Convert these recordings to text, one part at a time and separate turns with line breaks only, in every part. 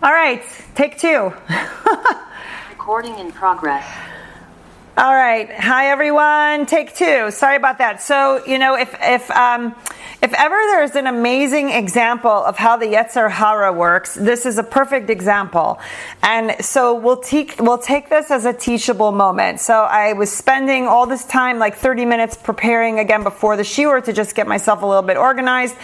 All right, take two.
Recording in progress.
All right, hi everyone. Take two. Sorry about that. So if ever there's an amazing example of how the Yetzer Hara works, this is a perfect example. And so we'll take this as a teachable moment. So I was spending all this time, like 30 minutes, preparing again before the Shiur to just get myself a little bit organized.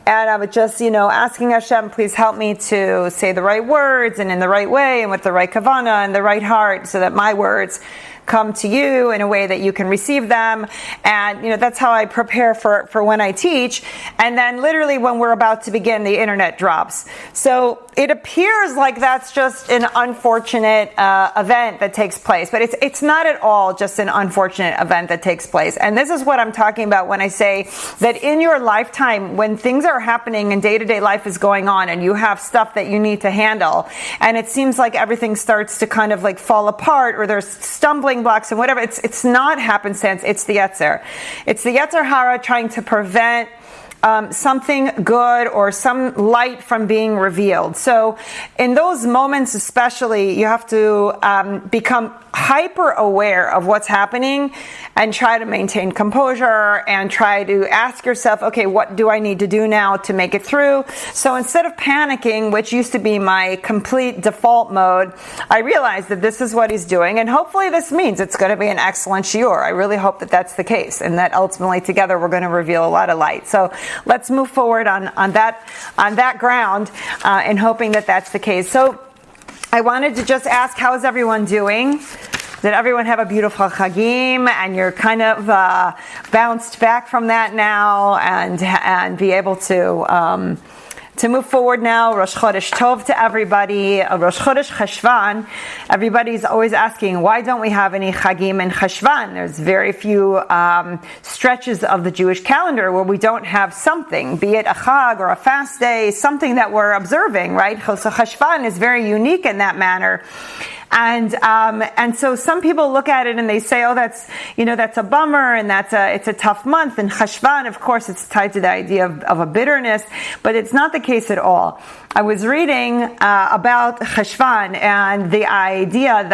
And I was just, asking Hashem, please help me to say the right words and in the right way and with the right kavanah and the right heart so that my words come to you in a way that you can receive them. And, that's how I prepare for when I teach. And then literally when we're about to begin, the internet drops. So it appears like that's just an unfortunate event that takes place. But it's not at all just an unfortunate event that takes place. And this is what I'm talking about when I say that in your lifetime, when things are happening and day-to-day life is going on and you have stuff that you need to handle, and it seems like everything starts to kind of like fall apart or there's stumbling blocks and whatever, it's not happenstance, it's the Yetzer. It's the Yetzer Hara trying to prevent something good or some light from being revealed. So in those moments especially, you have to become hyper aware of what's happening and try to maintain composure and try to ask yourself, okay, what do I need to do now to make it through? So instead of panicking, which used to be my complete default mode, I realized that this is what he's doing, and hopefully this means it's going to be an excellent shiur. I really hope that that's the case, and that ultimately together we're going to reveal a lot of light. So let's move forward on that ground, and hoping that that's the case. So I wanted to just ask, how is everyone doing? Did everyone have a beautiful Chagim and you're kind of bounced back from that now and be able to move forward now? Rosh Chodesh Tov to everybody. Rosh Chodesh Cheshvan. Everybody's always asking, why don't we have any Chagim in Cheshvan? There's very few stretches of the Jewish calendar where we don't have something, be it a Chag or a fast day, something that we're observing, right? So Cheshvan is very unique in that manner. And so some people look at it and they say, oh, that's a bummer and it's a tough month. And Cheshvan, of course, it's tied to the idea of a bitterness, but it's not the case at all. I was reading about Cheshvan and the idea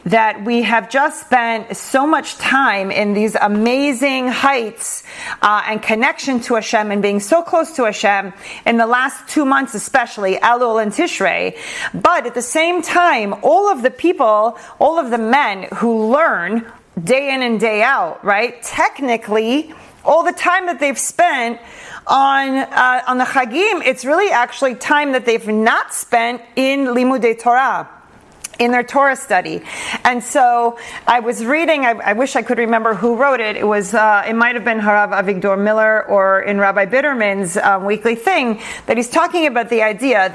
that we have just spent so much time in these amazing heights and connection to Hashem and being so close to Hashem in the last 2 months, especially Elul and Tishrei. But at the same time, all of the people, all of the men who learn day in and day out, right? Technically, all the time that they've spent on the Chagim, it's really actually time that they've not spent in Limudei Torah, in their Torah study. And so I was reading, I wish I could remember who wrote it. It might have been Harav Avigdor Miller or in Rabbi Bitterman's weekly thing, that he's talking about the idea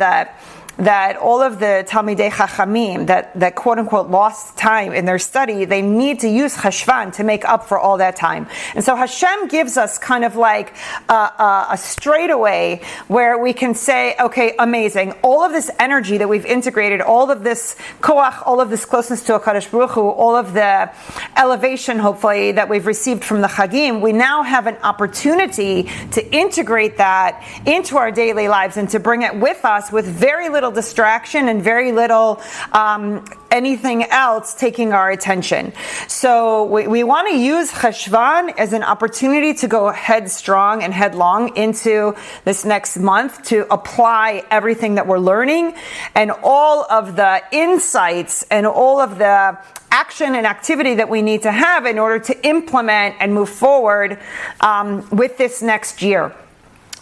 that all of the Talmidei Chachamim that quote-unquote lost time in their study, they need to use Cheshvan to make up for all that time. And so Hashem gives us kind of like a straightaway where we can say, okay, amazing. All of this energy that we've integrated, all of this koach, all of this closeness to HaKadosh Baruch Hu, all of the elevation, hopefully, that we've received from the Chagim, we now have an opportunity to integrate that into our daily lives and to bring it with us with very little distraction and very little anything else taking our attention. So we want to use Cheshvan as an opportunity to go headstrong and headlong into this next month to apply everything that we're learning and all of the insights and all of the action and activity that we need to have in order to implement and move forward with this next year.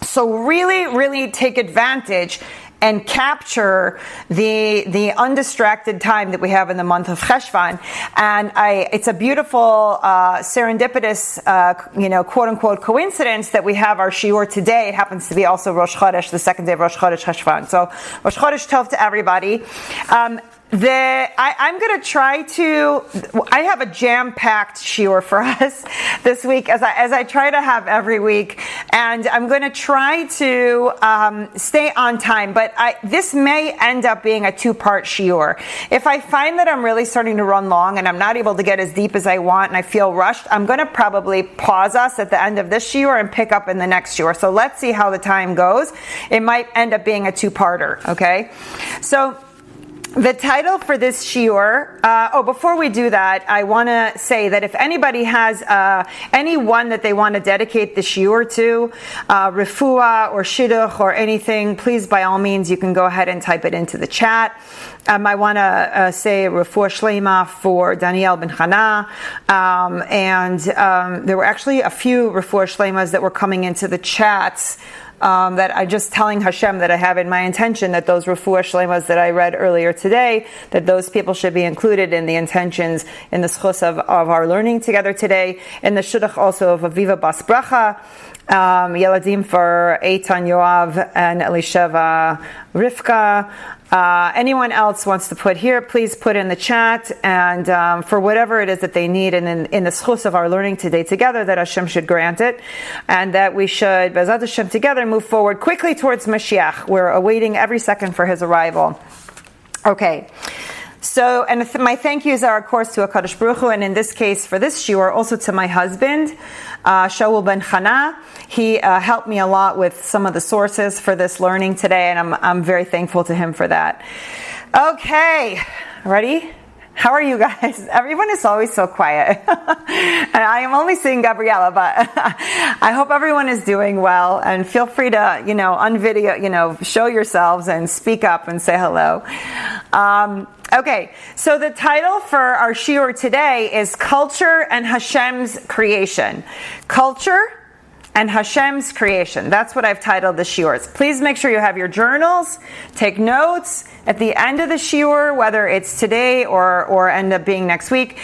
So really, really take advantage and capture the undistracted time that we have in the month of Cheshvan. And it's a beautiful, serendipitous, quote unquote coincidence that we have our shiur today. It happens to be also Rosh Chodesh, the second day of Rosh Chodesh Cheshvan. So Rosh Chodesh Tov to everybody. I'm going to try to. I have a jam-packed shiur for us this week, as I try to have every week, and I'm going to try to stay on time. But this may end up being a two-part shiur. If I find that I'm really starting to run long and I'm not able to get as deep as I want, and I feel rushed, I'm going to probably pause us at the end of this shiur and pick up in the next shiur. So let's see how the time goes. It might end up being a two-parter. Okay. So the title for this shiur, before we do that, I want to say that if anybody has anyone that they want to dedicate the shiur to, refuah or shidduch or anything, please, by all means, you can go ahead and type it into the chat. I want to say refuah shlema for Daniel ben Hana, and there were actually a few refuah shlemas that were coming into the chats. That I'm just telling Hashem that I have in my intention that those refuah shlemas that I read earlier today, that those people should be included in the intentions in the schus of our learning together today, in the shidduch also of Aviva Bas Bracha, Yeladim for Eitan Yoav and Elisheva Rivka. Anyone else wants to put here, please put in the chat, and for whatever it is that they need, and in the schus of our learning today together, that Hashem should grant it, and that we should, Bezat Hashem, together move forward quickly towards Mashiach. We're awaiting every second for his arrival. Okay. So, and my thank yous are, of course, to HaKadosh Baruch Hu, and in this case, for this shiur, also to my husband, Shaul ben Hana. He helped me a lot with some of the sources for this learning today, and I'm very thankful to him for that. Okay, ready? How are you guys? Everyone is always so quiet. And I am only seeing Gabriella, but I hope everyone is doing well, and feel free to, on video, show yourselves and speak up and say hello. Okay, so the title for our shiur today is Culture and HaShem's Creation. Culture and HaShem's Creation. That's what I've titled the shiurs. Please make sure you have your journals, take notes at the end of the shiur, whether it's today or end up being next week.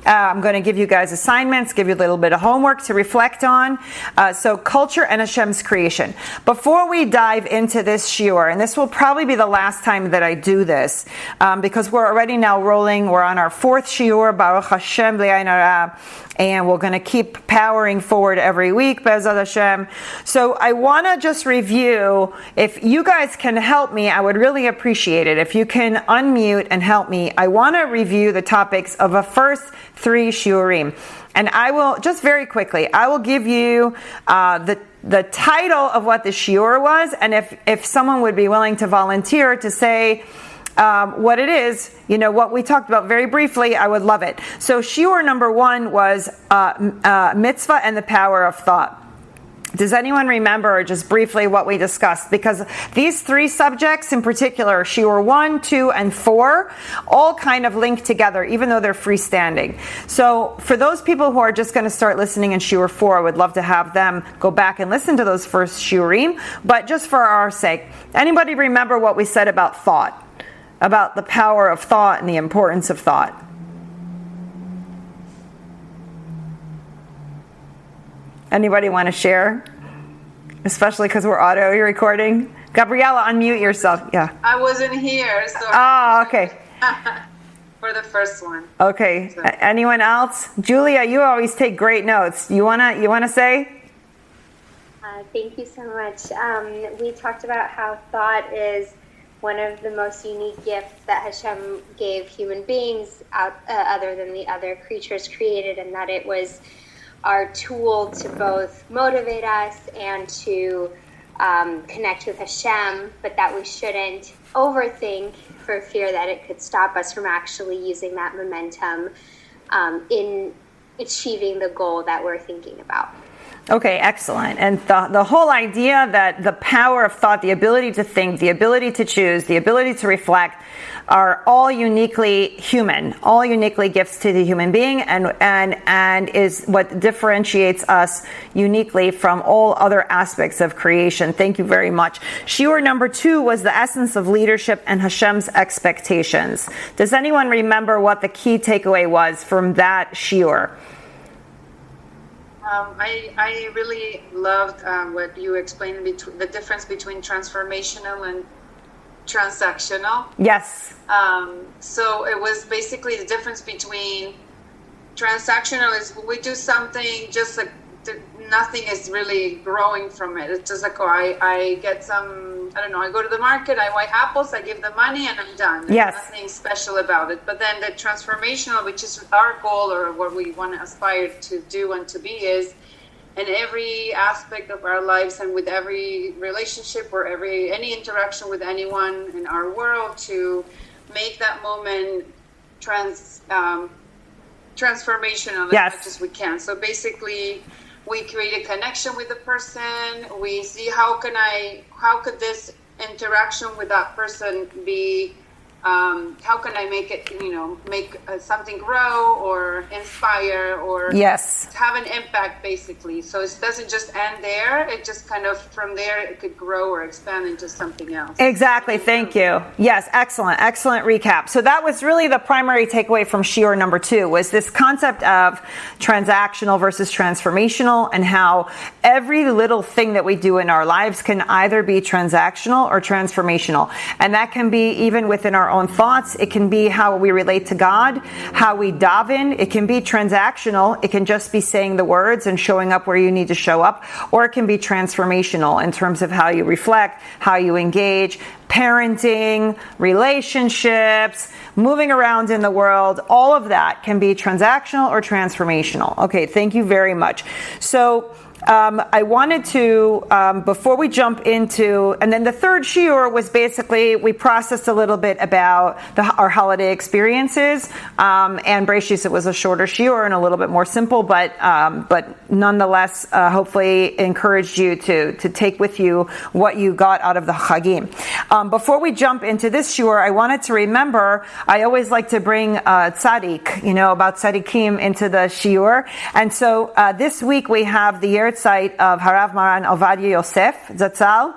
I'm going to give you guys assignments, give you a little bit of homework to reflect on. So culture and Hashem's creation. Before we dive into this shiur, and this will probably be the last time that I do this, because we're already now rolling. We're on our fourth shiur, Baruch Hashem B'Ayin Hara, and we're going to keep powering forward every week, Be'ezrat Hashem. So I want to just review. If you guys can help me, I would really appreciate it. If you can unmute and help me, I want to review the topics of the first 3 shiurim. And I will, just very quickly, I will give you the title of what the shiur was, and if someone would be willing to volunteer to say what it is, what we talked about very briefly, I would love it. So shiur number 1 was mitzvah and the power of thought. Does anyone remember just briefly what we discussed? Because these 3 subjects in particular, shiur 1, 2, and 4, all kind of link together, even though they're freestanding. So for those people who are just going to start listening in shiur 4, I would love to have them go back and listen to those first shiurim. But just for our sake, anybody remember what we said about thought? About the power of thought and the importance of thought? Anybody want to share? Especially because we're audio recording. Gabriella, unmute yourself. Yeah.
I wasn't here, so.
Oh, okay.
For the first one.
Okay.
So.
Anyone else? Julia, you always take great notes. You wanna say?
Thank you so much. We talked about how thought is one of the most unique gifts that Hashem gave human beings other than the other creatures created, and that it was our tool to both motivate us and to connect with Hashem, but that we shouldn't overthink for fear that it could stop us from actually using that momentum in achieving the goal that we're thinking about.
Okay, excellent. And the whole idea that the power of thought, the ability to think, the ability to choose, the ability to reflect are all uniquely human, all uniquely gifts to the human being, and is what differentiates us uniquely from all other aspects of creation. Thank you very much. Shiur number 2 was the essence of leadership and Hashem's expectations. Does anyone remember what the key takeaway was from that shiur?
I really loved what you explained, the difference between transformational and transactional.
Yes.
So it was basically the difference between transactional is we do something just like nothing is really growing from it. It's just like, I get some, I go to the market, I buy apples, I give the money, and I'm done.
Yes.
There's nothing special about it. But then the transformational, which is our goal or what we want to aspire to do and to be, is in every aspect of our lives and with every relationship or any interaction with anyone in our world, to make that moment transformational as much as we can. So basically, we create a connection with the person. We see how could this interaction with that person be, how can I make it, make something grow or inspire or have an impact, basically. So it doesn't just end there. It just kind of, from there, it could grow or expand into something else.
Exactly. Thank you. Yes. Excellent. Excellent recap. So that was really the primary takeaway from Shiur number 2, was this concept of transactional versus transformational, and how every little thing that we do in our lives can either be transactional or transformational. And that can be even within our own thoughts. It can be how we relate to God, how we daven. It can be transactional. It can just be saying the words and showing up where you need to show up. Or it can be transformational in terms of how you reflect, how you engage, parenting, relationships, moving around in the world. All of that can be transactional or transformational. Okay, thank you very much. So I wanted to, before we jump into, and then the third shiur was basically, we processed a little bit about our holiday experiences, and Breshis, it was a shorter shiur and a little bit more simple, but nonetheless, hopefully encouraged you to take with you what you got out of the Chagim. Before we jump into this shiur, I wanted to remember, I always like to bring tzaddik, about tzaddikim into the shiur, and so this week we have the year site of Harav Maran Ovadia Yosef Zatzal,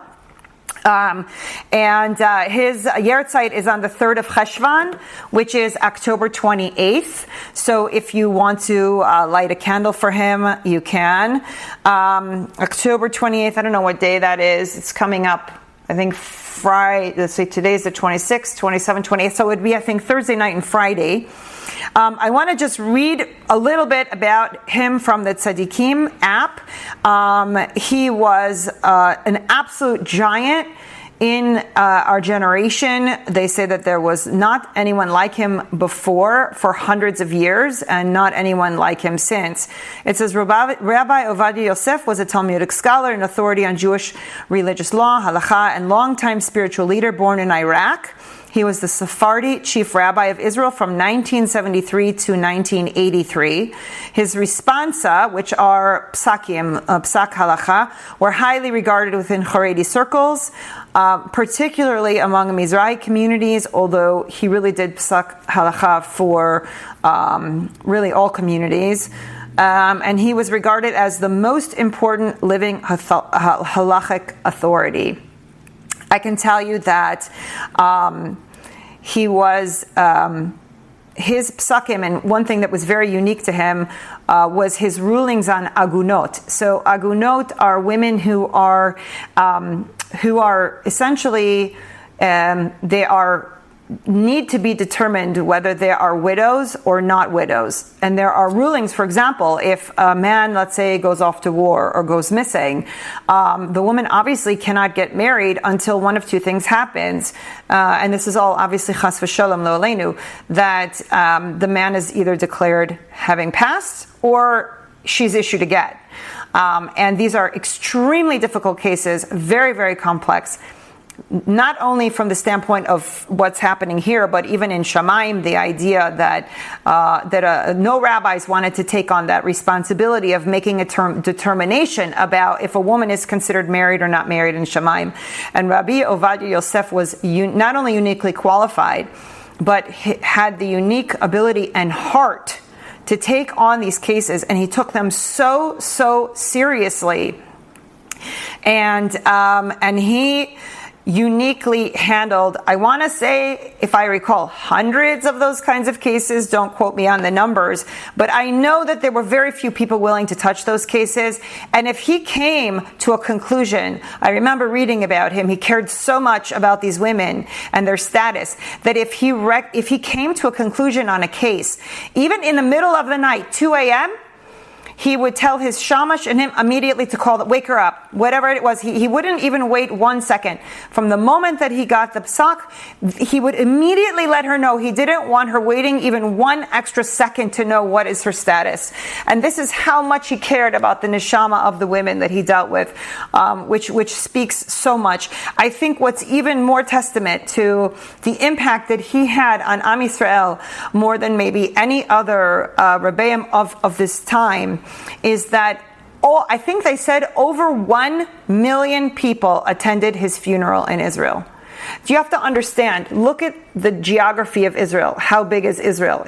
and his Yahrzeit is on the 3rd of Cheshvan, which is October 28th. So if you want to light a candle for him, you can. October 28th, I don't know what day that is. It's coming up, I think, Friday. Let's see, today's the 26th, 27th, 28th. So it would be, I think, Thursday night and Friday. I want to just read a little bit about him from the Tzaddikim app. He was an absolute giant in our generation. They say that there was not anyone like him before for hundreds of years, and not anyone like him since. It says Rabbi Ovadia Yosef was a Talmudic scholar and authority on Jewish religious law, halacha, and longtime spiritual leader born in Iraq. He was the Sephardi chief rabbi of Israel from 1973 to 1983. His responsa, which are psakim, psak halacha, were highly regarded within Haredi circles, particularly among Mizrahi communities, although he really did psak halacha for really all communities. And he was regarded as the most important living halachic authority. I can tell you that he was, his psakim, and one thing that was very unique to him was his rulings on agunot. So agunot are women who are essentially, they need to be determined whether they are widows or not widows. And there are rulings, for example, if a man, let's say, goes off to war or goes missing, the woman obviously cannot get married until one of two things happens. And this is all obviously chas v'sholom lo aleinu, that the man is either declared having passed or she's issued a get. And these are extremely difficult cases, very, very complex. Not only from the standpoint of what's happening here, but even in Shamayim, the idea that no rabbis wanted to take on that responsibility of making a determination about if a woman is considered married or not married in Shamayim. And Rabbi Ovadia Yosef was not only uniquely qualified, but had the unique ability and heart to take on these cases, and he took them so seriously. And he uniquely handled, I want to say, if I recall, hundreds of those kinds of cases. Don't quote me on the numbers, but I know that there were very few people willing to touch those cases. And if he came to a conclusion, I remember reading about him, he cared so much about these women and their status, that if he came to a conclusion on a case, even in the middle of the night, 2 a.m., he would tell his shamash and him immediately to wake her up, whatever it was. He wouldn't even wait 1 second. From the moment that he got the psak, he would immediately let her know. He didn't want her waiting even 1 extra second to know what is her status. And this is how much he cared about the neshama of the women that he dealt with, which speaks so much. I think what's even more testament to the impact that he had on Am Yisrael more than maybe any other Rebbeim of this time is that I think they said over 1 million people attended his funeral in Israel. You have to understand, look at the geography of Israel. How big is Israel?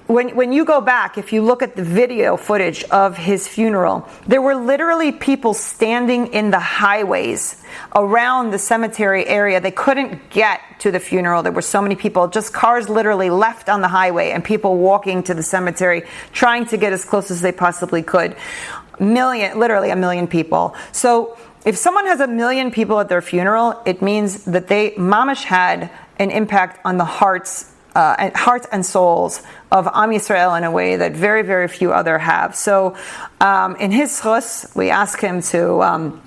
When you go back, if you look at the video footage of his funeral, there were literally people standing in the highways around the cemetery area. They couldn't get to the funeral. There were so many people, just cars literally left on the highway and people walking to the cemetery, trying to get as close as they possibly could. Literally 1 million people. So if someone has 1 million people at their funeral, it means that they mamash had an impact on the hearts and souls of Am Yisrael in a way that very, very few other have. So in his chus, we ask him to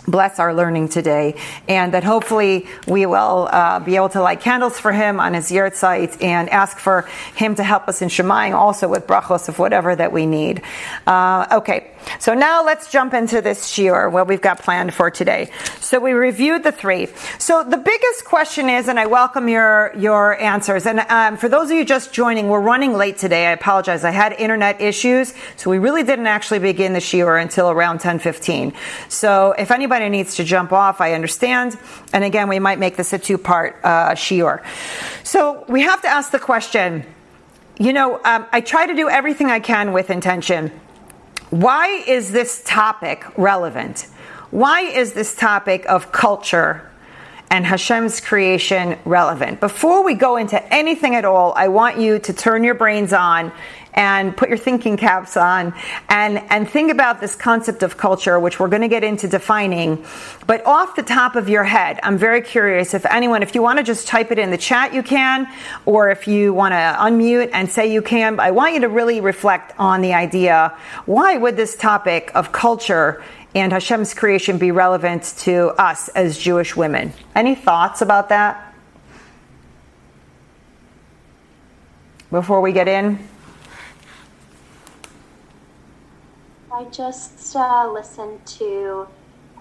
bless our learning today, and that hopefully we will be able to light candles for him on his yahrzeit and ask for him to help us in Shemayim also with brachos of whatever that we need. Okay, so now let's jump into this shiur, what we've got planned for today. So we reviewed the 3. So the biggest question is, and I welcome your answers, and for those of you just joining, we're running late today. I apologize. I had internet issues, so we really didn't actually begin the shiur until around 10:15. So if anybody needs to jump off, I understand. And again, we might make this a 2-part shiur. So we have to ask the question, I try to do everything I can with intention. Why is this topic relevant? Why is this topic of culture and HaShem's creation relevant? Before we go into anything at all, I want you to turn your brains on and put your thinking caps on and think about this concept of culture, which we're going to get into defining. But off the top of your head, I'm very curious if you want to just type it in the chat, you can, or if you want to unmute and say you can. I want you to really reflect on the idea, why would this topic of culture and HaShem's creation be relevant to us as Jewish women? Any thoughts about that before we get in?
I just listened to,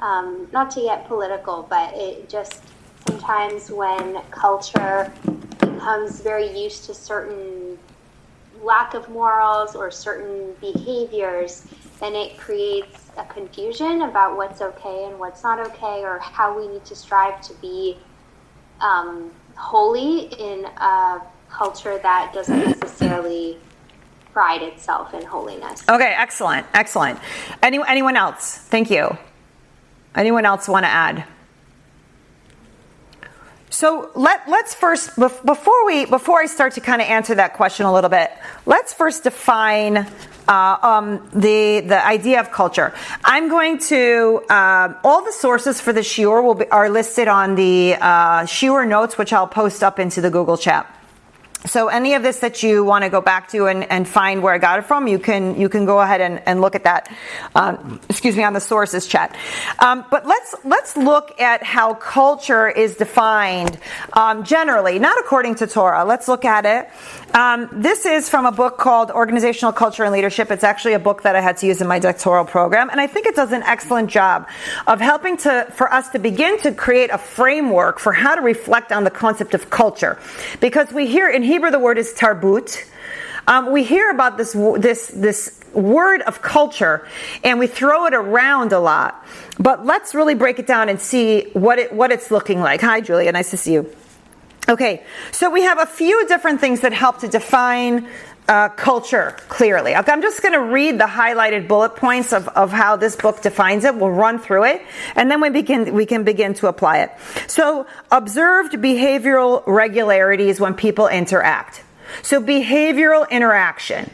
not to get political, but it just sometimes when culture becomes very used to certain lack of morals or certain behaviors, then it creates a confusion about what's okay and what's not okay, or how we need to strive to be holy in a culture that doesn't necessarily pride itself in holiness.
Okay, excellent. Anyone else? Thank you. Anyone else want to add? So let's first, before I start to kind of answer that question a little bit, let's first define the idea of culture. I'm going to all the sources for the shiur are listed on the shiur notes, which I'll post up into the Google chat. So any of this that you want to go back to and find where I got it from, you can go ahead and look at that. On the sources chat. But let's look at how culture is defined generally, not according to Torah. Let's look at it. This is from a book called Organizational Culture and Leadership. It's actually a book that I had to use in my doctoral program, and I think it does an excellent job of helping for us to begin to create a framework for how to reflect on the concept of culture, because we hear in Hebrew the word is tarbut. We hear about this word of culture, and we throw it around a lot. But let's really break it down and see what it's looking like. Hi, Julia. Nice to see you. Okay, so we have a few different things that help to define culture clearly. I'm just going to read the highlighted bullet points of how this book defines it. We'll run through it, and then we can begin to apply it. So, observed behavioral regularities when people interact. So, behavioral interaction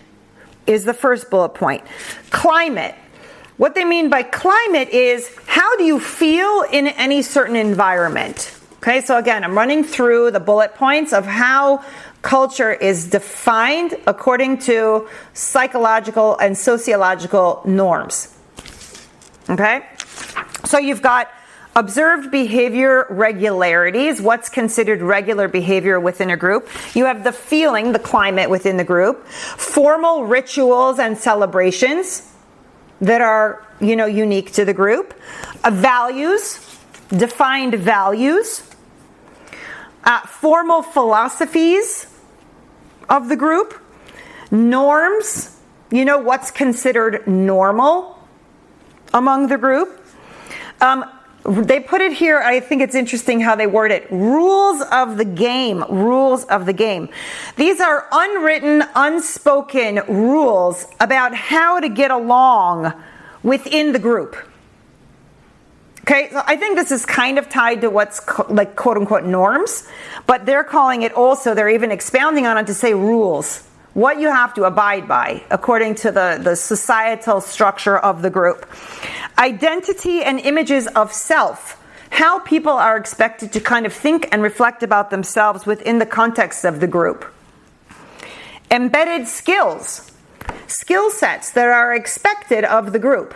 is the first bullet point. Climate. What they mean by climate is, how do you feel in any certain environment? Okay, so again, I'm running through the bullet points of how culture is defined according to psychological and sociological norms. Okay, so you've got observed behavior regularities, what's considered regular behavior within a group. You have the feeling, the climate within the group, formal rituals and celebrations that are, unique to the group, values, defined values, formal philosophies of the group, norms, what's considered normal among the group. They put it here, I think it's interesting how they word it, rules of the game, rules of the game. These are unwritten, unspoken rules about how to get along within the group. Okay, so I think this is kind of tied to what's like quote unquote norms, but they're calling it also, they're even expounding on it to say rules, what you have to abide by according to the societal structure of the group. Identity and images of self, how people are expected to kind of think and reflect about themselves within the context of the group. Embedded skills, skill sets that are expected of the group.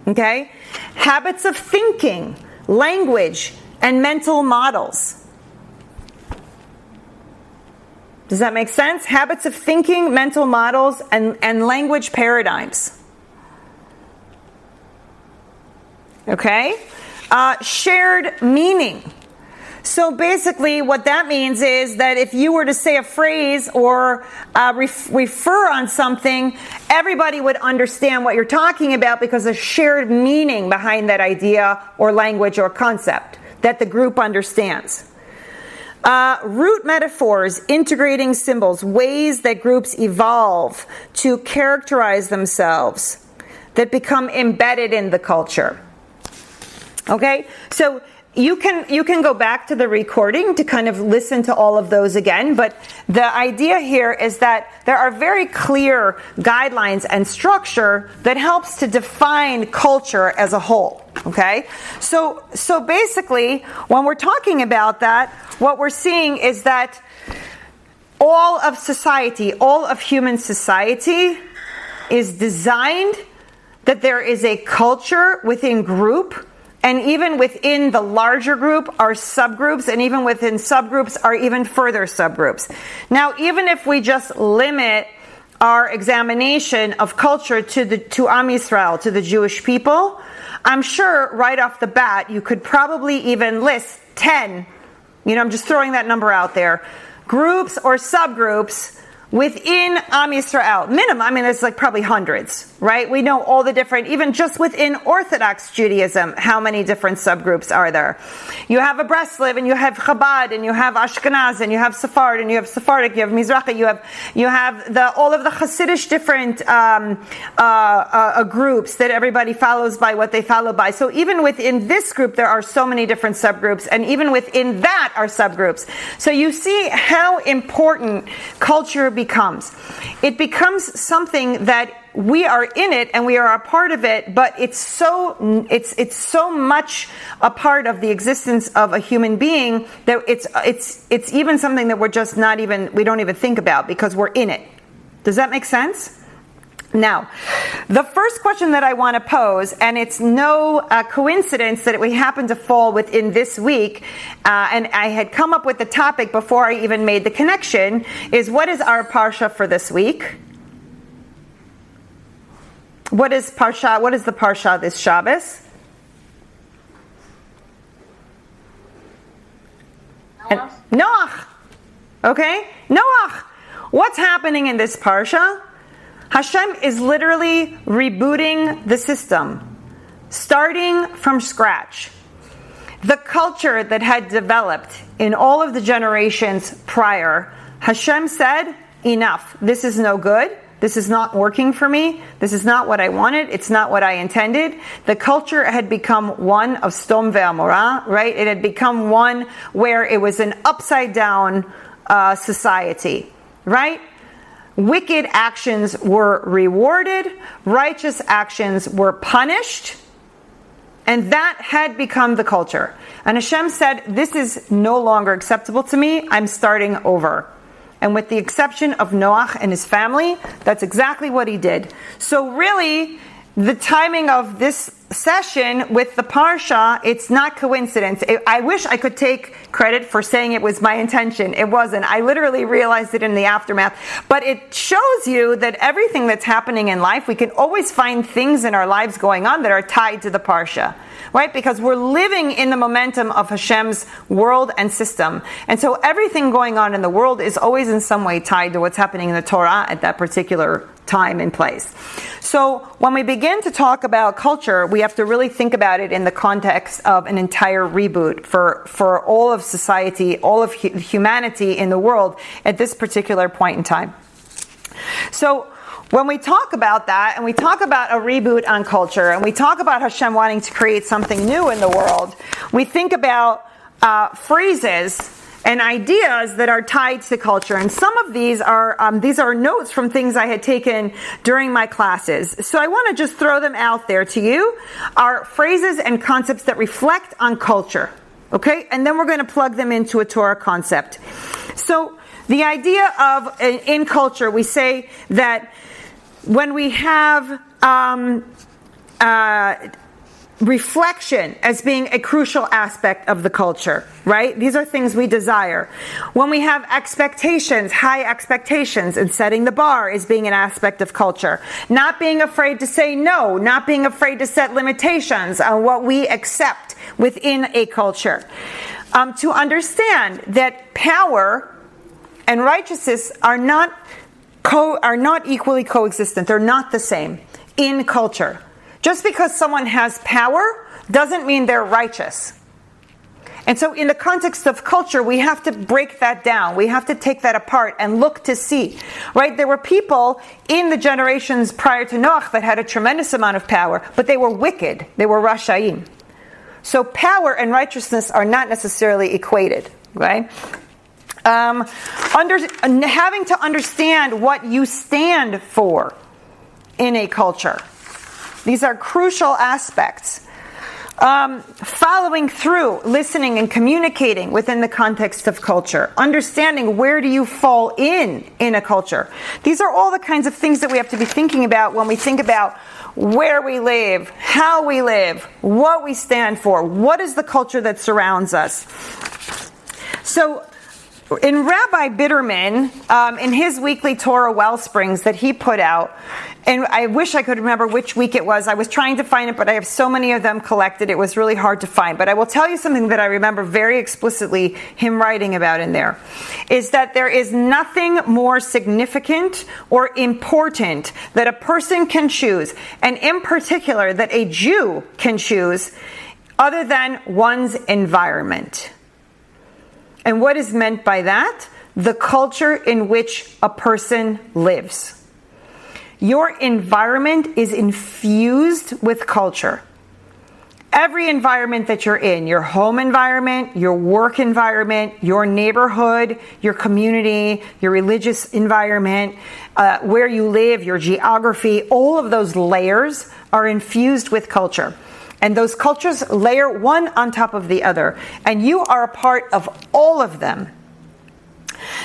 Okay? Habits of thinking, language, and mental models. Does that make sense? Habits of thinking, mental models, and language paradigms. Okay? Shared meaning. So basically what that means is that if you were to say a phrase or refer on something, everybody would understand what you're talking about because there's shared meaning behind that idea or language or concept that the group understands. Root metaphors, integrating symbols, ways that groups evolve to characterize themselves that become embedded in the culture. Okay, so you can go back to the recording to kind of listen to all of those again, but the idea here is that there are very clear guidelines and structure that helps to define culture as a whole. Okay, so basically, when we're talking about that, what we're seeing is that all of society, all of human society is designed that there is a culture within group. And even within the larger group are subgroups, and even within subgroups are even further subgroups. Now, even if we just limit our examination of culture to Am Yisrael, to the Jewish people, I'm sure right off the bat you could probably even list 10, I'm just throwing that number out there, groups or subgroups within Am Yisrael. Minimum, there's like probably hundreds, right? We know all the different, even just within Orthodox Judaism, how many different subgroups are there? You have a Breslev, and you have Chabad, and you have Ashkenaz, and you have Sephard, and you have Sephardic, you have Mizrahi, you have all of the Hasidic different groups that everybody follows by what they follow by. So even within this group, there are so many different subgroups, and even within that are subgroups. So you see how important culture becomes. It becomes something that we are in it and we are a part of it, but it's so much a part of the existence of a human being that it's even something that we don't even think about because we're in it. Does that make sense? Now, the first question that I want to pose, and it's no coincidence that we happen to fall within this week, and I had come up with the topic before I even made the connection, is what is our parsha for this week? What is the parsha this Shabbos? Noach. Okay? Noach. What's happening in this parsha? Hashem is literally rebooting the system, starting from scratch. The culture that had developed in all of the generations prior, Hashem said, enough. This is no good. This is not working for me. This is not what I wanted. It's not what I intended. The culture had become one of Sdom ve'Amorah, right? It had become one where it was an upside down society, right? Wicked actions were rewarded, righteous actions were punished, And that had become the culture. And Hashem said, this is no longer acceptable to me. I'm starting over. And with the exception of Noach and his family, that's exactly what he did. So really, the timing of this session with the Parsha, it's not coincidence. I wish I could take credit for saying it was my intention. It wasn't. I literally realized it in the aftermath. But it shows you that everything that's happening in life, we can always find things in our lives going on that are tied to the Parsha. Right? Because we're living in the momentum of Hashem's world and system. And so everything going on in the world is always in some way tied to what's happening in the Torah at that particular time and place. So when we begin to talk about culture, we have to really think about it in the context of an entire reboot for all of society, all of humanity in the world at this particular point in time. So when we talk about that, and we talk about a reboot on culture, and we talk about Hashem wanting to create something new in the world, we think about phrases and ideas that are tied to culture. And some of these are notes from things I had taken during my classes. So I want to just throw them out there to you, are phrases and concepts that reflect on culture. Okay? And then we're going to plug them into a Torah concept. So the idea of, in culture, we say that when we have reflection as being a crucial aspect of the culture, right? These are things we desire. When we have expectations, high expectations, and setting the bar is being an aspect of culture. Not being afraid to say no, not being afraid to set limitations on what we accept within a culture. To understand that power and righteousness are not equally coexistent. They're not the same in culture. Just because someone has power doesn't mean they're righteous. And so in the context of culture, we have to break that down. We have to take that apart and look to see, right? There were people in the generations prior to Noach that had a tremendous amount of power, but they were wicked. They were Rasha'im. So power and righteousness are not necessarily equated, right? Having to understand what you stand for in a culture. These are crucial aspects. Following through, listening and communicating within the context of culture. Understanding where do you fall in a culture. These are all the kinds of things that we have to be thinking about when we think about where we live, how we live, what we stand for, what is the culture that surrounds us. So, in Rabbi Bitterman, in his weekly Torah Wellsprings that he put out, and I wish I could remember which week it was. I was trying to find it, but I have so many of them collected, it was really hard to find. But I will tell you something that I remember very explicitly him writing about in there, is that there is nothing more significant or important that a person can choose, and in particular that a Jew can choose, other than one's environment. And what is meant by that? The culture in which a person lives. Your environment is infused with culture. Every environment that you're in, your home environment, your work environment, your neighborhood, your community, your religious environment, where you live, your geography, all of those layers are infused with culture. And those cultures layer one on top of the other. And you are a part of all of them.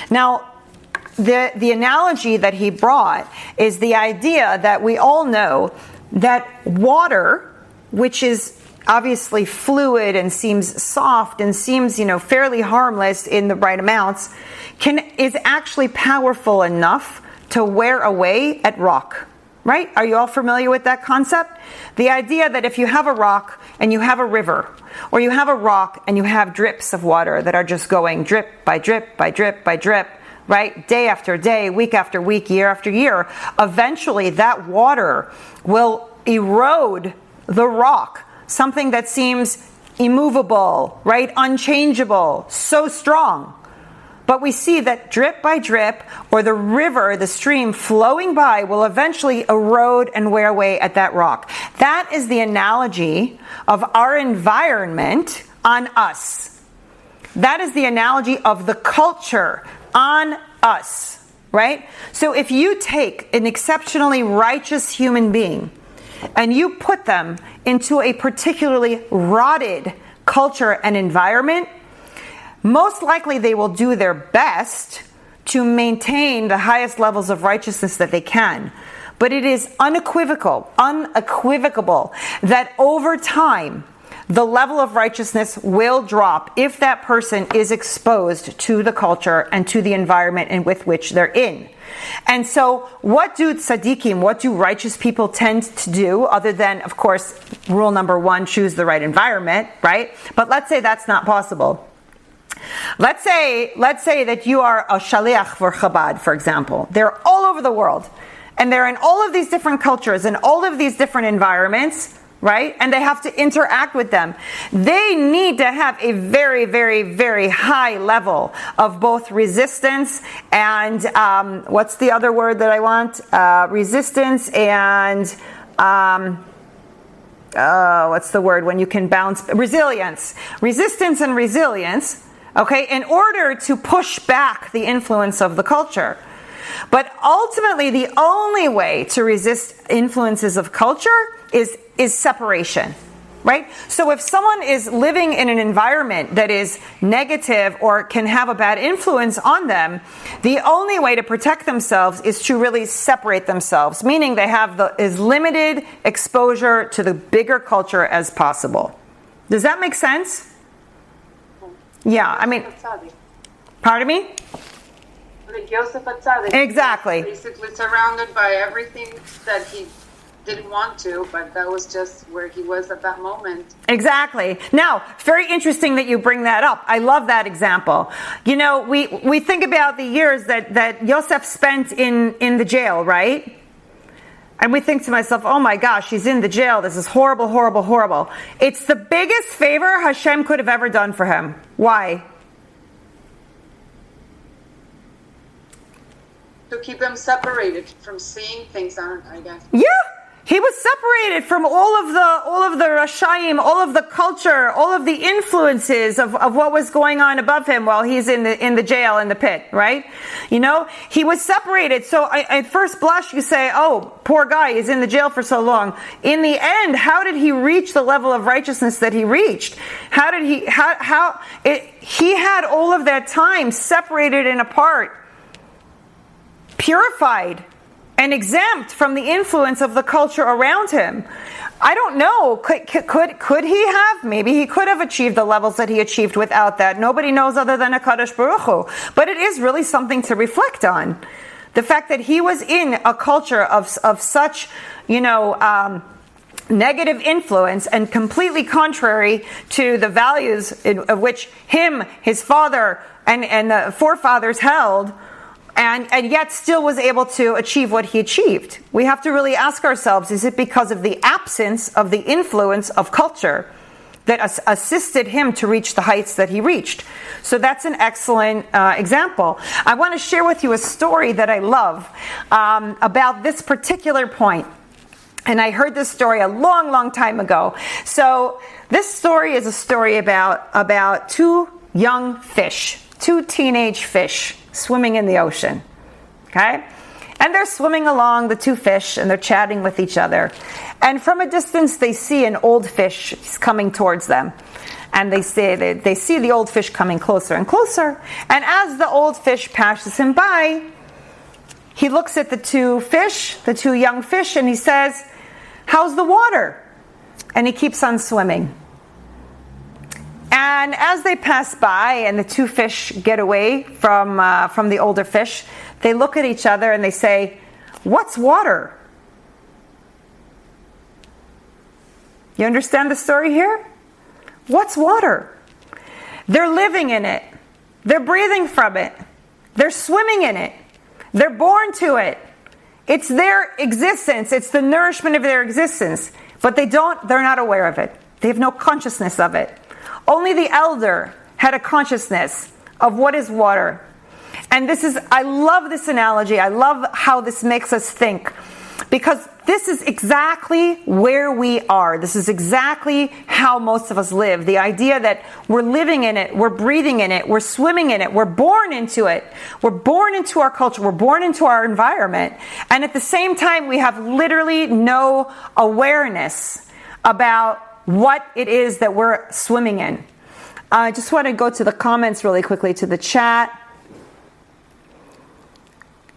Now, the analogy that he brought is the idea that we all know that water, which is obviously fluid and seems soft and seems, fairly harmless in the right amounts, is actually powerful enough to wear away at rock. Right? Are you all familiar with that concept? The idea that if you have a rock and you have a river, or you have a rock and you have drips of water that are just going drip by drip by drip by drip, right? Day after day, week after week, year after year, eventually that water will erode the rock, something that seems immovable, right? Unchangeable, so strong. But we see that drip by drip, or the river, the stream flowing by, will eventually erode and wear away at that rock. That is the analogy of our environment on us. That is the analogy of the culture on us, right? So if you take an exceptionally righteous human being and you put them into a particularly rotted culture and environment, most likely they will do their best to maintain the highest levels of righteousness that they can. But it is unequivocal that over time, the level of righteousness will drop if that person is exposed to the culture and to the environment in with which they're in. And so what do tzaddikim, what do righteous people tend to do, other than, of course, rule number 1, choose the right environment, right? But let's say that's not possible. Let's say that you are a shaliach for Chabad, for example. They're all over the world, and they're in all of these different cultures and all of these different environments, right? And they have to interact with them. They need to have a very, very, very high level of both resistance and, what's the other word that I want? Resistance and, what's the word when you can bounce? Resilience. Resistance and resilience, okay, in order to push back the influence of the culture. But ultimately, the only way to resist influences of culture is separation, right? So if someone is living in an environment that is negative or can have a bad influence on them, the only way to protect themselves is to really separate themselves, meaning they have as limited exposure to the bigger culture as possible. Does that make sense? Yeah, I mean, pardon me?
Like Yosef Atzadik.
Exactly.
Basically surrounded by everything that he didn't want to, but that was just where he was at that moment.
Exactly. Now, very interesting that you bring that up. I love that example. You know, we think about the years that Yosef spent in the jail, right? And we think to myself, oh my gosh, he's in the jail. This is horrible, horrible, horrible. It's the biggest favor Hashem could have ever done for him. Why?
To keep them separated from seeing things, I guess.
Yeah. He was separated from all of the Rashayim, all of the culture, all of the influences of what was going on above him while he's in the jail, in the pit, right? You know, he was separated. So at first blush, you say, oh, poor guy, he's in the jail for so long. In the end, how did he reach the level of righteousness that he reached? He had all of that time separated and apart, purified, and exempt from the influence of the culture around him. I don't know. Could he have? Maybe he could have achieved the levels that he achieved without that. Nobody knows other than HaKadosh Baruch Hu. But it is really something to reflect on. The fact that he was in a culture of such, negative influence and completely contrary to the values of which him, his father, and the forefathers held, and yet still was able to achieve what he achieved. We have to really ask ourselves, is it because of the absence of the influence of culture that assisted him to reach the heights that he reached? So that's an excellent example. I want to share with you a story that I love about this particular point. And I heard this story a long, long time ago. So this story is a story about two young fish, two teenage fish, swimming in the ocean, okay? And they're swimming along, the two fish, and they're chatting with each other. And from a distance, they see an old fish coming towards them. And they see the old fish coming closer and closer. And as the old fish passes him by, he looks at the two young fish, and he says, "How's the water?" And he keeps on swimming. And as they pass by and the two fish get away from the older fish, they look at each other and they say, "What's water?" You understand the story here? What's water? They're living in it. They're breathing from it. They're swimming in it. They're born to it. It's their existence. It's the nourishment of their existence. But they're not aware of it. They have no consciousness of it. Only the elder had a consciousness of what is water. And I love this analogy. I love how this makes us think. Because this is exactly where we are. This is exactly how most of us live. The idea that we're living in it, we're breathing in it, we're swimming in it, we're born into it. We're born into our culture, we're born into our environment. And at the same time, we have literally no awareness about what it is that we're swimming in. I just want to go to the comments really quickly, to the chat.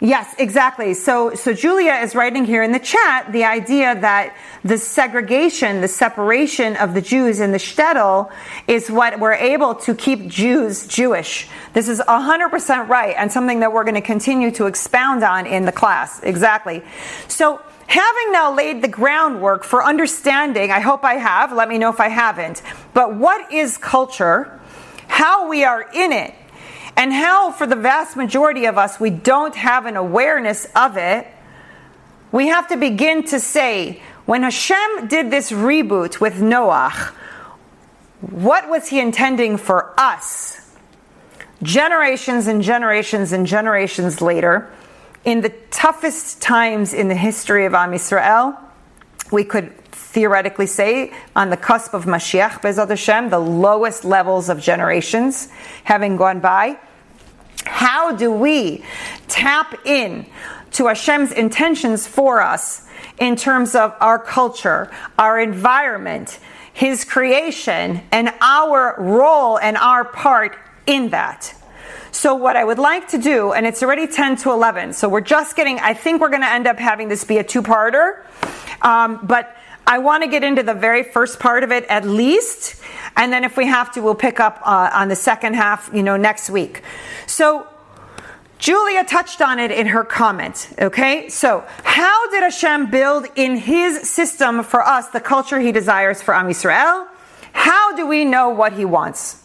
Yes, exactly. So Julia is writing here in the chat the idea that the segregation, the separation of the Jews in the shtetl is what we're able to keep Jews Jewish. This is 100% right, and something that we're going to continue to expound on in the class. Exactly. So having now laid the groundwork for understanding, I hope I have, let me know if I haven't, but what is culture, how we are in it, and how, for the vast majority of us, we don't have an awareness of it, we have to begin to say, when Hashem did this reboot with Noach, what was he intending for us? Generations and generations and generations later, in the toughest times in the history of Am Yisrael, we could theoretically say, on the cusp of Mashiach, Be'ezrat Hashem, the lowest levels of generations having gone by, how do we tap in to Hashem's intentions for us in terms of our culture, our environment, His creation, and our role and our part in that? So what I would like to do, and it's already 10 to 11, so we're just getting, I think we're going to end up having this be a two-parter, but I want to get into the very first part of it at least, and then if we have to, we'll pick up on the second half, next week. So Julia touched on it in her comment, okay? So how did Hashem build in His system for us the culture He desires for Am Yisrael? How do we know what He wants?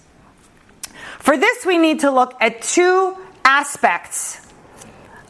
For this, we need to look at two aspects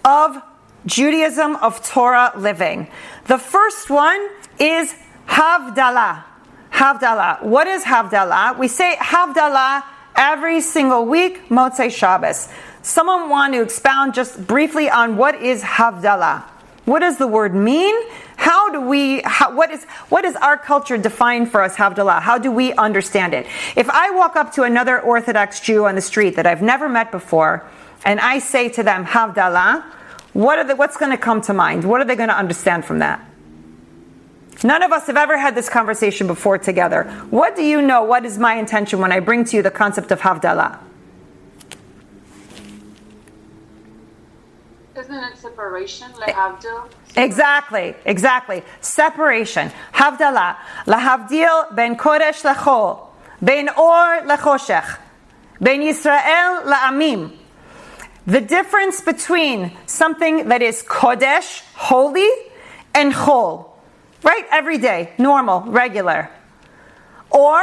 of Judaism, of Torah living. The first one is Havdalah. Havdalah. What is Havdalah? We say Havdalah every single week, Motzei Shabbos. Someone want to expound just briefly on what is Havdalah? What does the word mean? What is our culture defined for us, Havdalah? How do we understand it? If I walk up to another Orthodox Jew on the street that I've never met before, and I say to them, Havdalah, what's going to come to mind? What are they going to understand from that? None of us have ever had this conversation before together. What do you know? What is my intention when I bring to you the concept of Havdalah?
Isn't it separation, lehavdil?
Exactly. Separation. Havdalah. Lahavdil ben kodesh lechol. Ben or lechoshech. Ben Yisrael la'amim. The difference between something that is kodesh, holy, and chol. Right? Every day. Normal. Regular. Or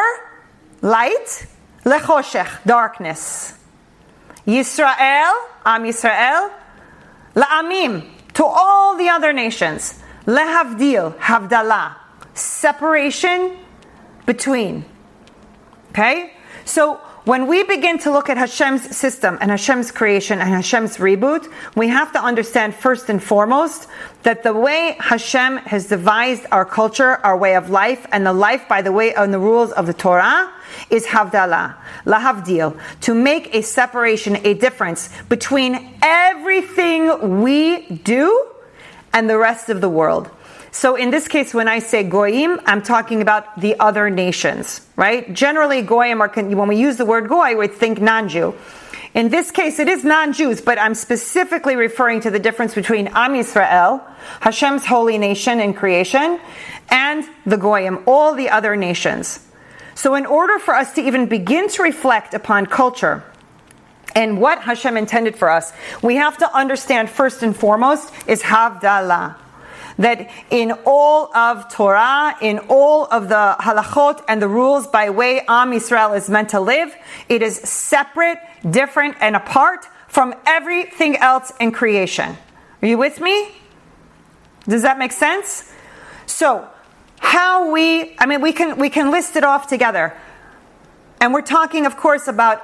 light, lechoshech. Darkness. Yisrael, Am Yisrael, la'amim, to all the other nations. Lehavdil, havdalah, separation between. Okay? So when we begin to look at Hashem's system and Hashem's creation and Hashem's reboot, we have to understand first and foremost that the way Hashem has devised our culture, our way of life, and the life by the way and the rules of the Torah is Havdalah, lahavdil, to make a separation, a difference between everything we do and the rest of the world. So in this case, when I say goyim, I'm talking about the other nations, right? Generally, goyim when we use the word goy, we think non-Jew. In this case, it is non-Jews, but I'm specifically referring to the difference between Am Yisrael, Hashem's holy nation in creation, and the goyim, all the other nations. So in order for us to even begin to reflect upon culture and what Hashem intended for us, we have to understand first and foremost is Havdalah. That in all of Torah, in all of the halachot and the rules by way Am Yisrael is meant to live, it is separate, different, and apart from everything else in creation. Are you with me? Does that make sense? So, we can list it off together. And we're talking, of course, about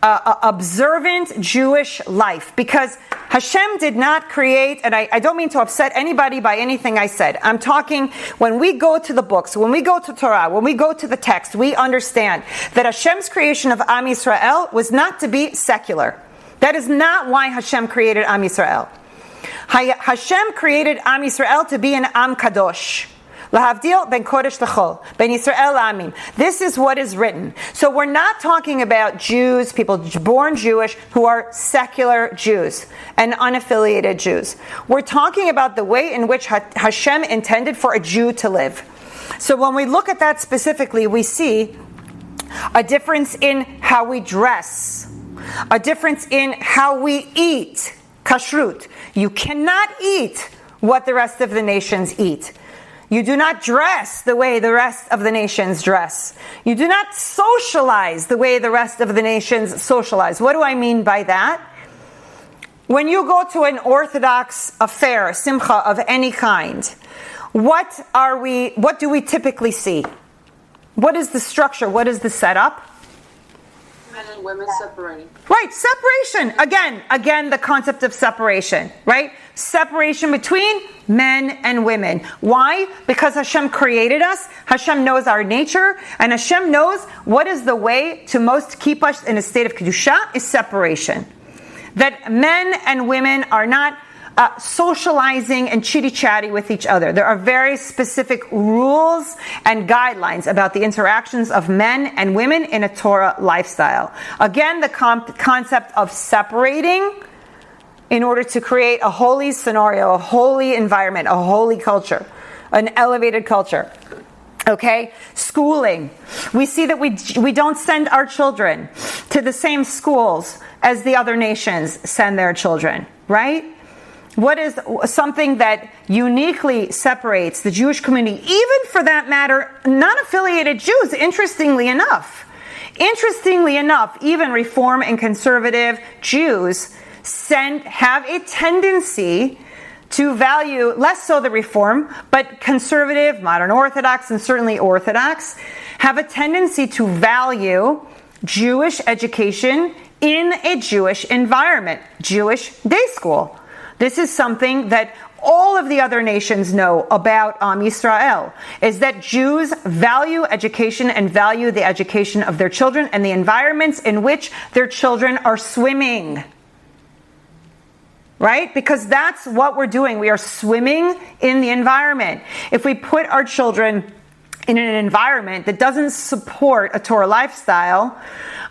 observant Jewish life, because Hashem did not create, and I don't mean to upset anybody by anything I said. I'm talking, when we go to the books, when we go to Torah, when we go to the text, we understand that Hashem's creation of Am Yisrael was not to be secular. That is not why Hashem created Am Yisrael. Hashem created Am Yisrael to be an Am Kadosh. Lahavdil ben Kodesh l'chol, ben Yisrael la'amim. This is what is written. So we're not talking about Jews, people born Jewish, who are secular Jews and unaffiliated Jews. We're talking about the way in which Hashem intended for a Jew to live. So when we look at that specifically, we see a difference in how we dress, a difference in how we eat, kashrut. You cannot eat what the rest of the nations eat. You do not dress the way the rest of the nations dress. You do not socialize the way the rest of the nations socialize. What do I mean by that? When you go to an Orthodox affair, a simcha of any kind, what do we typically see? What is the structure? What is the setup?
Men and women separating.
Right, separation. Again, the concept of separation, right? Separation between men and women. Why? Because Hashem created us. Hashem knows our nature. And Hashem knows what is the way to most keep us in a state of Kedusha is separation. That men and women are not socializing and chitty-chatty with each other. There are very specific rules and guidelines about the interactions of men and women in a Torah lifestyle. Again, the concept of separating in order to create a holy scenario, a holy environment, a holy culture, an elevated culture. Okay? Schooling. We see that we don't send our children to the same schools as the other nations send their children, right? What is something that uniquely separates the Jewish community, even for that matter, non-affiliated Jews, interestingly enough, even Reform and conservative Jews have a tendency to value, less so the Reform, but conservative, modern Orthodox, and certainly Orthodox, have a tendency to value Jewish education in a Jewish environment, Jewish day school. This is something that all of the other nations know about Am Yisrael, is that Jews value education and value the education of their children and the environments in which their children are swimming. Right? Because that's what we're doing. We are swimming in the environment. If we put our children in an environment that doesn't support a Torah lifestyle,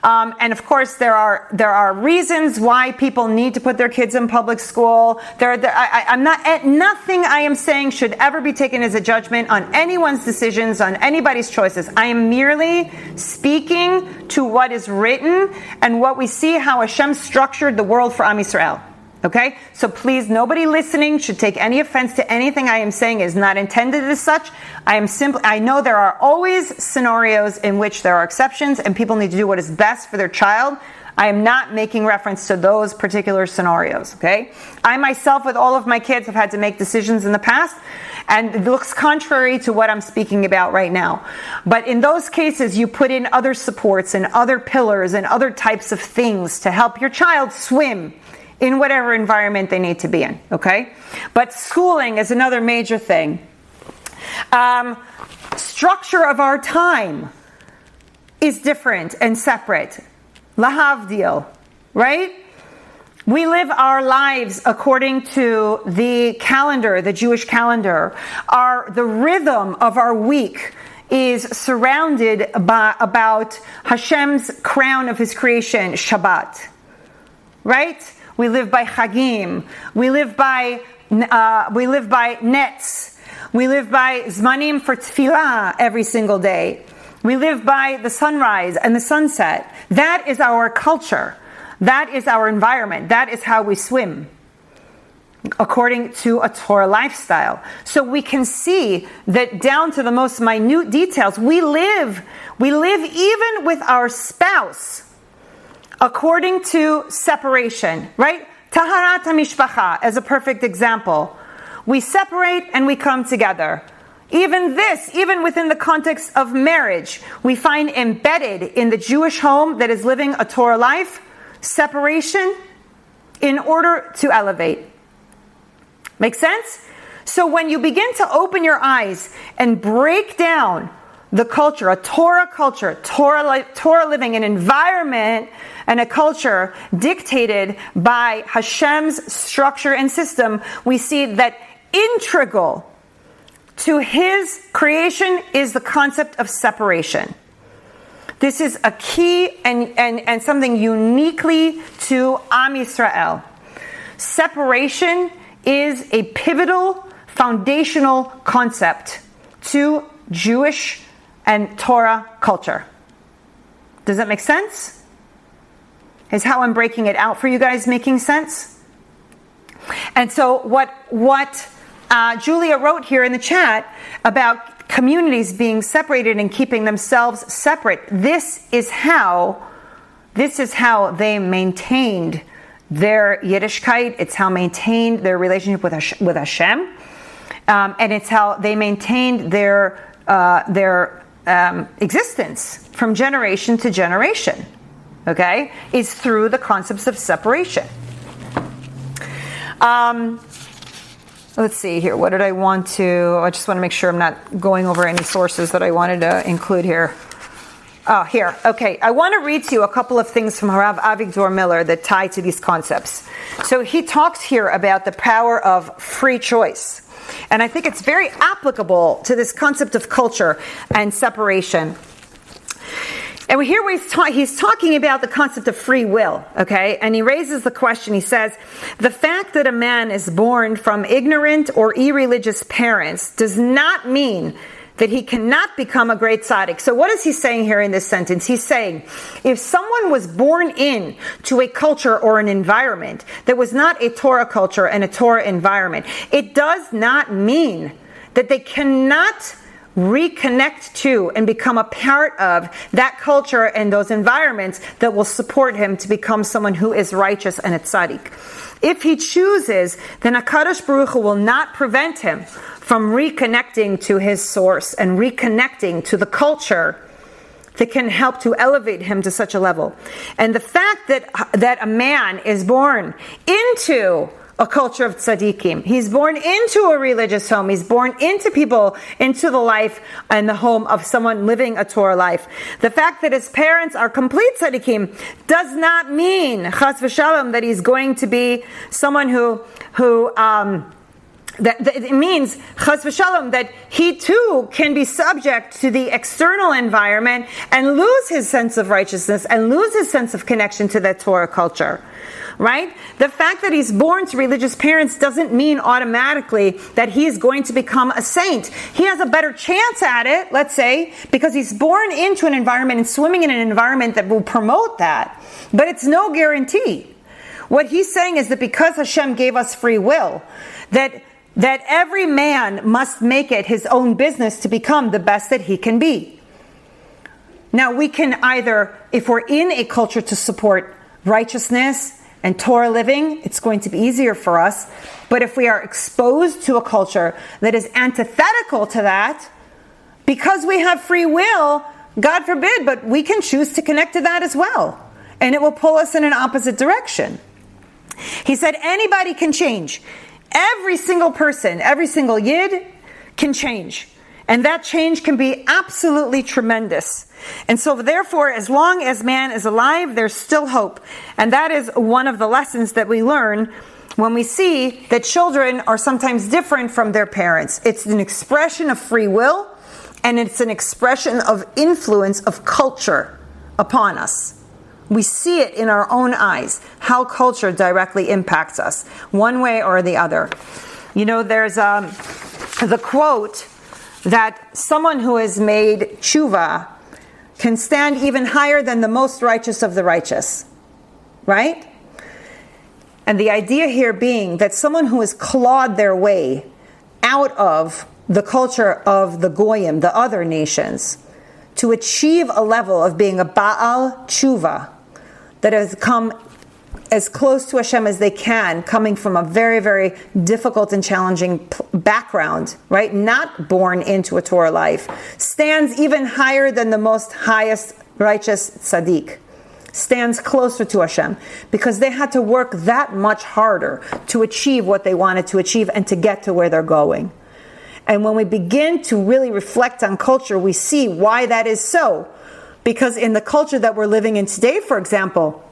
and of course there are reasons why people need to put their kids in public school. Nothing I am saying should ever be taken as a judgment on anyone's decisions, on anybody's choices. I am merely speaking to what is written and what we see how Hashem structured the world for Am Yisrael. Okay? So please, nobody listening should take any offense to anything I am saying. Is not intended as such. I know there are always scenarios in which there are exceptions and people need to do what is best for their child. I am not making reference to those particular scenarios, okay? I myself, with all of my kids, have had to make decisions in the past, and it looks contrary to what I'm speaking about right now. But in those cases, you put in other supports and other pillars and other types of things to help your child swim in whatever environment they need to be in, okay? But schooling is another major thing. Structure of our time is different and separate. Lahavdil, right? We live our lives according to the calendar, the Jewish calendar. The rhythm of our week is surrounded by about Hashem's crown of His creation, Shabbat, right? We live by Chagim. We live by nets. We live by Zmanim for Tefillah every single day. We live by the sunrise and the sunset. That is our culture. That is our environment. That is how we swim, according to a Torah lifestyle. So we can see that down to the most minute details, we live even with our spouse according to separation, right? Taharat HaMishpacha as a perfect example. We separate and we come together. Even within the context of marriage, we find embedded in the Jewish home that is living a Torah life, separation in order to elevate. Make sense? So when you begin to open your eyes and break down the culture, a Torah culture, Torah living, an environment and a culture dictated by Hashem's structure and system, we see that integral to his creation is the concept of separation. This is a key and something uniquely to Am Yisrael. Separation is a pivotal, foundational concept to Jewish and Torah culture. Does that make sense? Is how I'm breaking it out for you guys making sense? And so what Julia wrote here in the chat about communities being separated and keeping themselves separate, this is how they maintained their Yiddishkeit. It's how maintained their relationship with Hashem, and it's how they maintained their existence from generation to generation. Okay, is through the concepts of separation. Let's see here. What did I want to? I just want to make sure I'm not going over any sources that I wanted to include here. Oh, here. Okay. I want to read to you a couple of things from Harav Avigdor Miller that tie to these concepts. So he talks here about the power of free choice. And I think it's very applicable to this concept of culture and separation. And here he's talking about the concept of free will, okay? And he raises the question, he says, the fact that a man is born from ignorant or irreligious parents does not mean that he cannot become a great tzaddik. So what is he saying here in this sentence? He's saying, if someone was born in to a culture or an environment that was not a Torah culture and a Torah environment, it does not mean that they cannot reconnect to and become a part of that culture and those environments that will support him to become someone who is righteous and a tzaddik. If he chooses, then HaKadosh Baruch Hu will not prevent him from reconnecting to his source and reconnecting to the culture that can help to elevate him to such a level. And the fact that a man is born into a culture of tzaddikim, he's born into a religious home, he's born into people, into the life and the home of someone living a Torah life. The fact that his parents are complete tzaddikim does not mean, chas v'shalom, that he's going to be someone that it means, chas v'shalom, that he too can be subject to the external environment and lose his sense of righteousness and lose his sense of connection to that Torah culture. Right? The fact that he's born to religious parents doesn't mean automatically that he's going to become a saint. He has a better chance at it, let's say, because he's born into an environment and swimming in an environment that will promote that. But it's no guarantee. What he's saying is that because Hashem gave us free will, that every man must make it his own business to become the best that he can be. Now, we can either, if we're in a culture to support righteousness and Torah living, it's going to be easier for us. But if we are exposed to a culture that is antithetical to that, because we have free will, God forbid, but we can choose to connect to that as well. And it will pull us in an opposite direction. He said anybody can change. Every single person, every single yid can change. And that change can be absolutely tremendous. And so therefore, as long as man is alive, there's still hope. And that is one of the lessons that we learn when we see that children are sometimes different from their parents. It's an expression of free will, and it's an expression of influence of culture upon us. We see it in our own eyes, how culture directly impacts us, one way or the other. You know, there's the quote that someone who has made tshuva can stand even higher than the most righteous of the righteous. Right? And the idea here being that someone who has clawed their way out of the culture of the goyim, the other nations, to achieve a level of being a Baal tshuva that has come as close to Hashem as they can, coming from a very, very difficult and challenging background, right? Not born into a Torah life, stands even higher than the most highest righteous tzaddik. stands closer to Hashem because they had to work that much harder to achieve what they wanted to achieve and to get to where they're going. And when we begin to really reflect on culture, we see why that is so. Because in the culture that we're living in today, for example,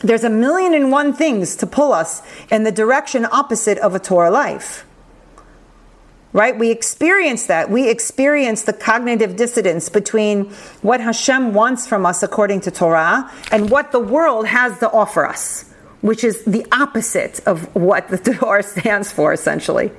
there's 1,000,001 things to pull us in the direction opposite of a Torah life. Right? We experience that. We experience the cognitive dissonance between what Hashem wants from us according to Torah and what the world has to offer us, which is the opposite of what the Torah stands for, essentially.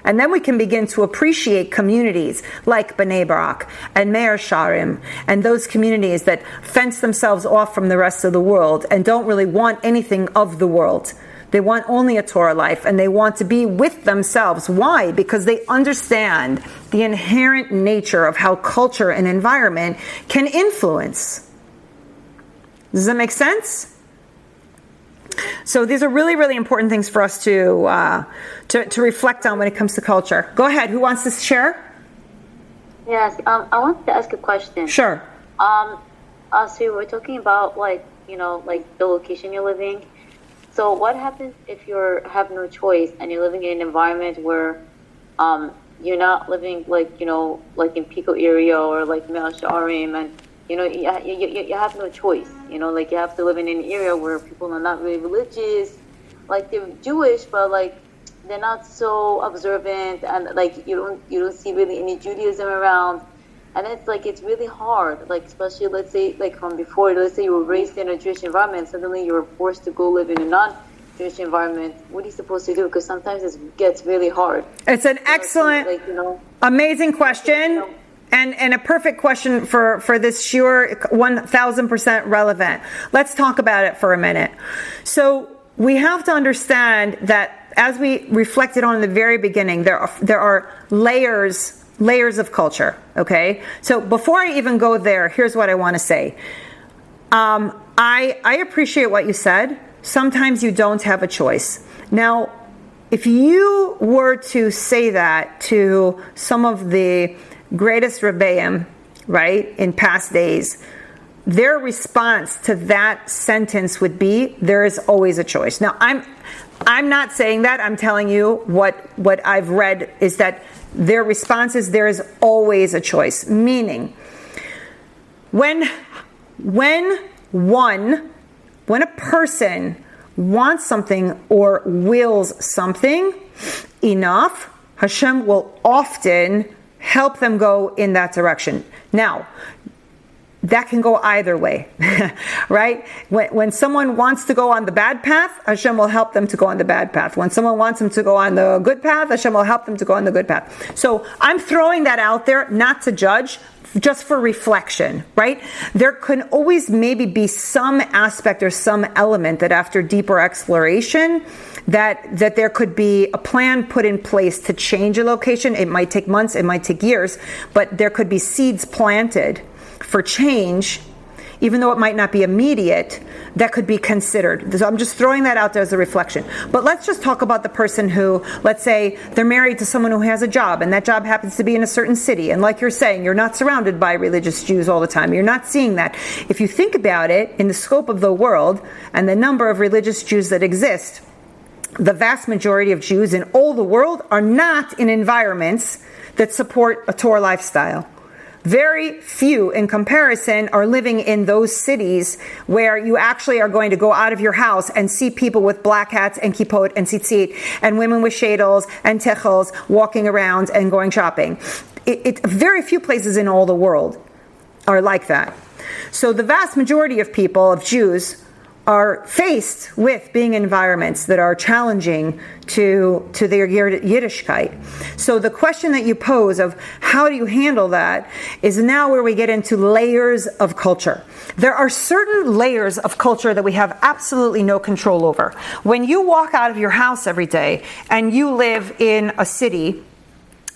And then we can begin to appreciate communities like Bnei Barak and Meir Sharim and those communities that fence themselves off from the rest of the world and don't really want anything of the world. They want only a Torah life, and they want to be with themselves. Why? Because they understand the inherent nature of how culture and environment can influence. Does that make sense? So these are really, really important things for us to reflect on when it comes to culture. Go ahead. Who wants to share?
Yes, I wanted to ask a question.
Sure.
So we're talking about the location you're living. So what happens if you have no choice and you're living in an environment where you're not living like in Mikol area or like Mea Shearim, and you have no choice. You have to live in an area where people are not really religious, like they're Jewish, but like they're not so observant, and like you don't see really any Judaism around. And it's really hard, like especially let's say like from before, let's say you were raised in a Jewish environment, suddenly you were forced to go live in a non-Jewish environment. What are you supposed to do? Because sometimes it gets really hard.
It's an excellent, amazing question, and a perfect question for this Shiur, 1,000% relevant. Let's talk about it for a minute. So we have to understand that as we reflected on in the very beginning, there are layers of culture, okay? So before I even go there, here's what I want to say. I appreciate what you said. Sometimes you don't have a choice. Now, if you were to say that to some of the greatest Rebbeim, right, in past days, their response to that sentence would be, there is always a choice. Now, I'm not saying that. I'm telling you what I've read is that their response is there is always a choice. Meaning, when a person wants something or wills something enough, Hashem will often help them go in that direction. Now, that can go either way, right? When someone wants to go on the bad path, Hashem will help them to go on the bad path. When someone wants them to go on the good path, Hashem will help them to go on the good path. So I'm throwing that out there, not to judge, just for reflection, right? There can always maybe be some aspect or some element that after deeper exploration, that there could be a plan put in place to change a location. It might take months, it might take years, but there could be seeds planted for change, even though it might not be immediate, that could be considered. So I'm just throwing that out there as a reflection. But let's just talk about the person who, let's say, they're married to someone who has a job, and that job happens to be in a certain city. And like you're saying, you're not surrounded by religious Jews all the time. You're not seeing that. If you think about it, in the scope of the world and the number of religious Jews that exist, the vast majority of Jews in all the world are not in environments that support a Torah lifestyle. Very few, in comparison, are living in those cities where you actually are going to go out of your house and see people with black hats and kippot and tzitzit and women with shadels and techels walking around and going shopping. Very few places in all the world are like that. So the vast majority of people, of Jews, are faced with being in environments that are challenging to their Yiddishkeit. So the question that you pose of how do you handle that is now where we get into layers of culture. There are certain layers of culture that we have absolutely no control over. When you walk out of your house every day and you live in a city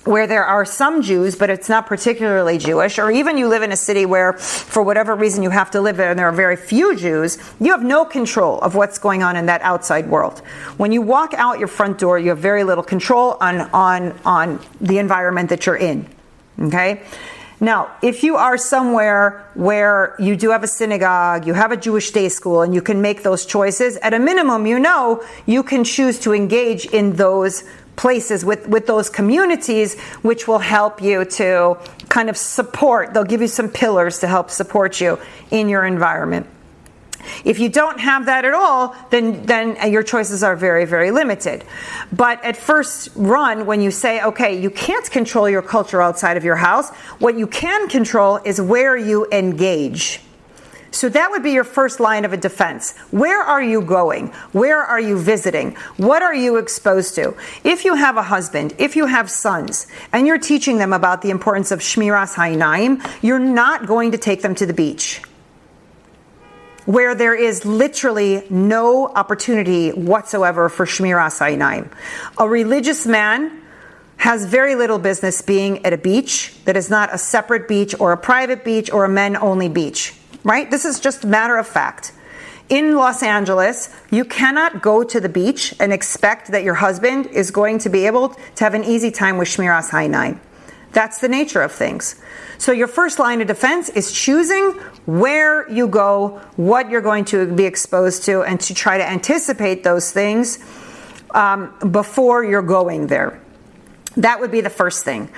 where there are some Jews, but it's not particularly Jewish, or even you live in a city where, for whatever reason, you have to live there and there are very few Jews, you have no control of what's going on in that outside world. When you walk out your front door, you have very little control on the environment that you're in. Okay? Now, if you are somewhere where you do have a synagogue, you have a Jewish day school, and you can make those choices, at a minimum, you can choose to engage in those places with those communities, which will help you to kind of support. They'll give you some pillars to help support you in your environment. If you don't have that at all, then your choices are very, very limited. But at first run, when you say, okay, you can't control your culture outside of your house, what you can control is where you engage. So that would be your first line of a defense. Where are you going? Where are you visiting? What are you exposed to? If you have a husband, if you have sons, and you're teaching them about the importance of Shmiras Ha'inayim, you're not going to take them to the beach, where there is literally no opportunity whatsoever for Shmiras Ha'inayim. A religious man has very little business being at a beach that is not a separate beach or a private beach or a men-only beach, right? This is just a matter of fact. In Los Angeles, you cannot go to the beach and expect that your husband is going to be able to have an easy time with Shmiras Ha'inayim. That's the nature of things. So your first line of defense is choosing where you go, what you're going to be exposed to, and to try to anticipate those things before you're going there. That would be the first thing.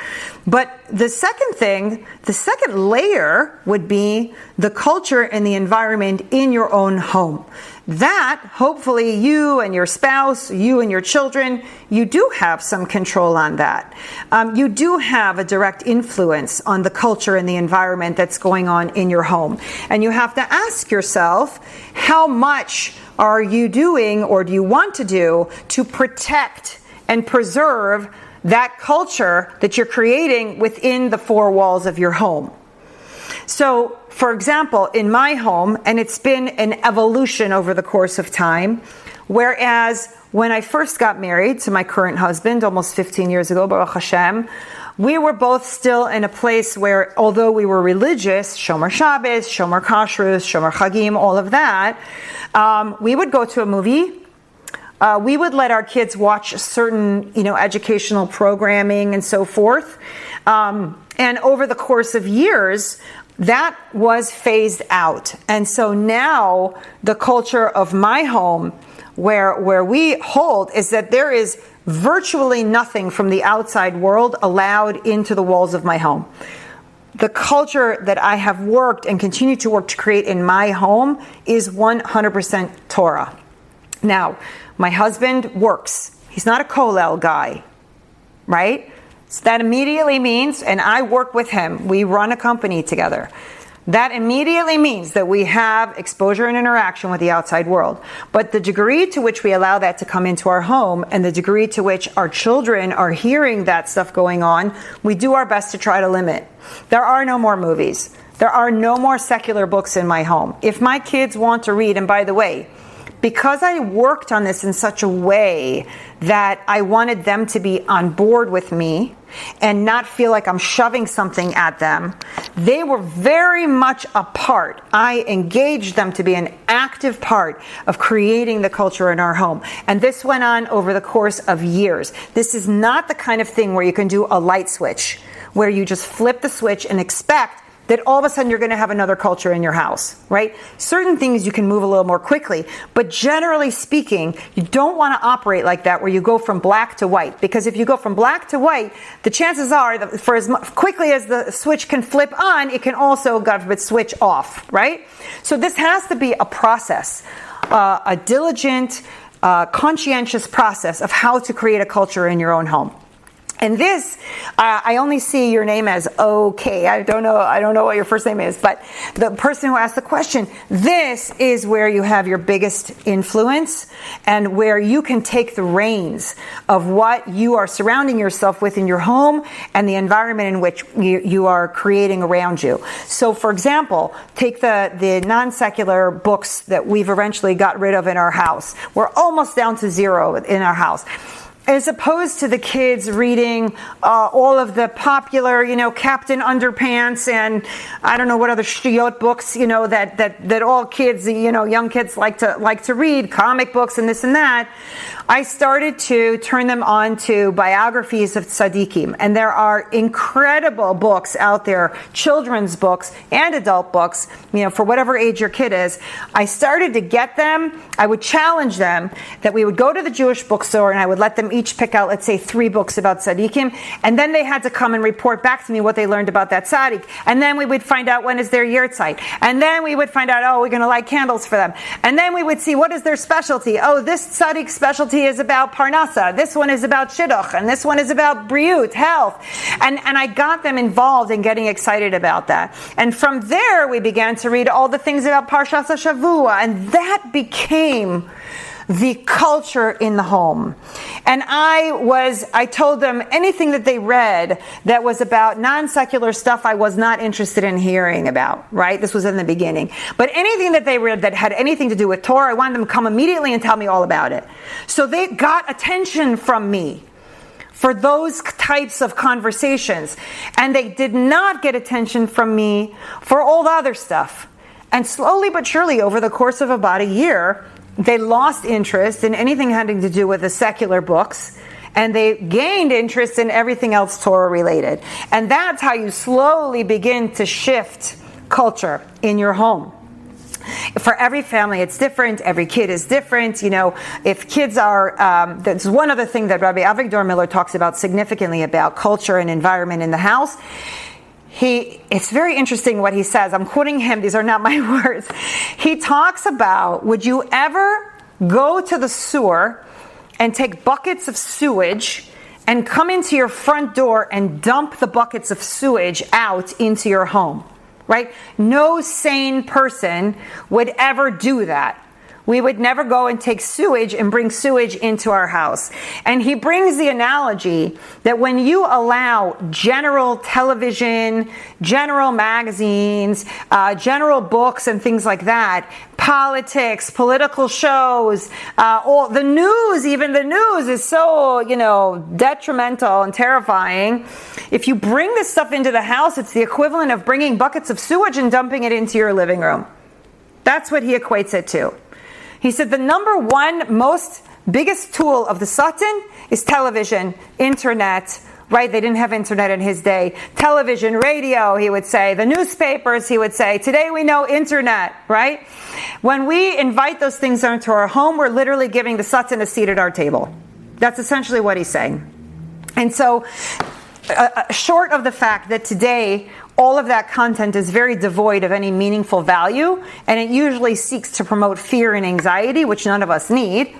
But the second thing, the second layer would be the culture and the environment in your own home. That, hopefully, you and your spouse, you and your children, you do have some control on that. You do have a direct influence on the culture and the environment that's going on in your home. And you have to ask yourself, how much are you doing or do you want to do to protect and preserve that culture that you're creating within the four walls of your home? So, for example, in my home, and it's been an evolution over the course of time, whereas when I first got married to my current husband almost 15 years ago, Baruch Hashem, we were both still in a place where, although we were religious, Shomer Shabbos, Shomer Kashrus, Shomer Chagim, all of that, we would go to a movie. We would let our kids watch certain, educational programming and so forth. And over the course of years, that was phased out. And so now the culture of my home, where we hold, is that there is virtually nothing from the outside world allowed into the walls of my home. The culture that I have worked and continue to work to create in my home is 100% Torah. Now, my husband works. He's not a kollel guy, right? So that immediately means, and I work with him, we run a company together. That immediately means that we have exposure and interaction with the outside world. But the degree to which we allow that to come into our home and the degree to which our children are hearing that stuff going on, we do our best to try to limit. There are no more movies. There are no more secular books in my home. If my kids want to read, and by the way, because I worked on this in such a way that I wanted them to be on board with me and not feel like I'm shoving something at them, they were very much a part. I engaged them to be an active part of creating the culture in our home. And this went on over the course of years. This is not the kind of thing where you can do a light switch, where you just flip the switch and expect that all of a sudden you're going to have another culture in your house, right? Certain things you can move a little more quickly, but generally speaking, you don't want to operate like that where you go from black to white, because if you go from black to white, the chances are that for as quickly as the switch can flip on, it can also, God forbid, switch off, right? So this has to be a process, a diligent, conscientious process of how to create a culture in your own home. And this, I only see your name as OK. I don't know what your first name is, but the person who asked the question, this is where you have your biggest influence and where you can take the reins of what you are surrounding yourself with in your home and the environment in which you are creating around you. So, for example, take the non-secular books that we've eventually got rid of in our house. We're almost down to zero in our house. as opposed to the kids reading all of the popular, Captain Underpants and I don't know what other shiur books, that all kids, young kids like to read, comic books and this and that. I started to turn them on to biographies of tzaddikim, and there are incredible books out there, children's books and adult books, for whatever age your kid is. I started to get them. I would challenge them that we would go to the Jewish bookstore and I would let them each pick out, let's say, 3 books about tzaddikim, and then they had to come and report back to me what they learned about that tzaddik, and then we would find out when is their yahrzeit, and then we would find out, we're going to light candles for them, and then we would see what is their specialty. This tzaddik specialty is about parnasa, this one is about shidduch, and this one is about briut, health, and I got them involved in getting excited about that. And from there we began to read all the things about Parshas HaShavua, and that became the culture in the home. And I told them anything that they read that was about non-secular stuff I was not interested in hearing about, right? This was in the beginning. But anything that they read that had anything to do with Torah, I wanted them to come immediately and tell me all about it. So they got attention from me for those types of conversations. And they did not get attention from me for all the other stuff. And slowly but surely, over the course of about a year, they lost interest in anything having to do with the secular books, and they gained interest in everything else Torah related. And that's how you slowly begin to shift culture in your home. For every family, it's different. Every kid is different. If kids are, there's one other thing that Rabbi Avigdor Miller talks about significantly about culture and environment in the house. It's very interesting what he says. I'm quoting him. These are not my words. He talks about, would you ever go to the sewer and take buckets of sewage and come into your front door and dump the buckets of sewage out into your home? Right? No sane person would ever do that. We would never go and take sewage and bring sewage into our house. And he brings the analogy that when you allow general television, general magazines, general books and things like that, politics, political shows, all the news, even the news is so, detrimental and terrifying. If you bring this stuff into the house, it's the equivalent of bringing buckets of sewage and dumping it into your living room. That's what he equates it to. He said the number one biggest tool of the Satan is television, internet, right? They didn't have internet in his day. Television, radio, he would say. The newspapers, he would say. Today we know internet, right? When we invite those things into our home, we're literally giving the Satan a seat at our table. That's essentially what he's saying. And so, short of the fact that today all of that content is very devoid of any meaningful value, and it usually seeks to promote fear and anxiety, which none of us need,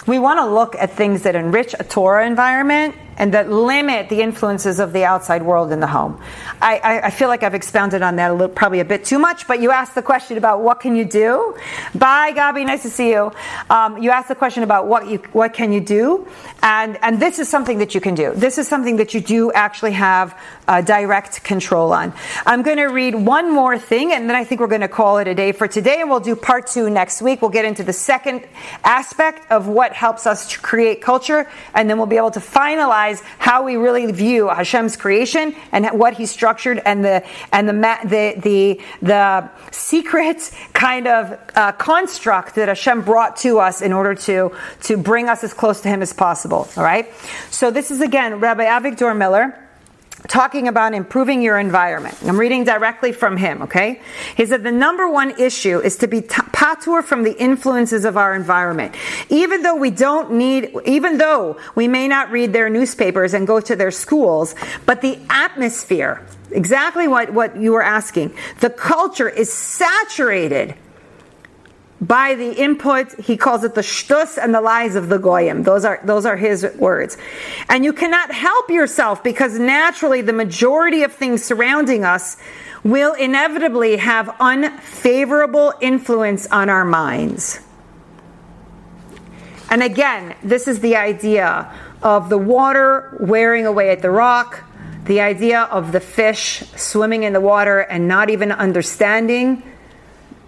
we want to look at things that enrich a Torah environment and that limit the influences of the outside world in the home. I feel like I've expounded on that probably a bit too much, but you asked the question about what can you do? Bye, Gabi, nice to see you. You asked the question about what can you do? And this is something that you can do. This is something that you do actually have direct control on. I'm going to read one more thing, and then I think we're going to call it a day for today, and we'll do part 2 next week. We'll get into the second aspect of what helps us to create culture, and then we'll be able to finalize how we really view HaShem's creation and what He structured, and the secret kind of construct that Hashem brought to us in order to bring us as close to Him as possible. All right. So this is again Rabbi Avigdor Miller talking about improving your environment. I'm reading directly from him, okay? He said the number one issue is to be patur from the influences of our environment. Even though we may not read their newspapers and go to their schools, but the atmosphere, exactly what you were asking, the culture is saturated by the input. He calls it the shtus and the lies of the goyim. Those are his words. And you cannot help yourself, because naturally the majority of things surrounding us will inevitably have unfavorable influence on our minds. And again, this is the idea of the water wearing away at the rock, the idea of the fish swimming in the water and not even understanding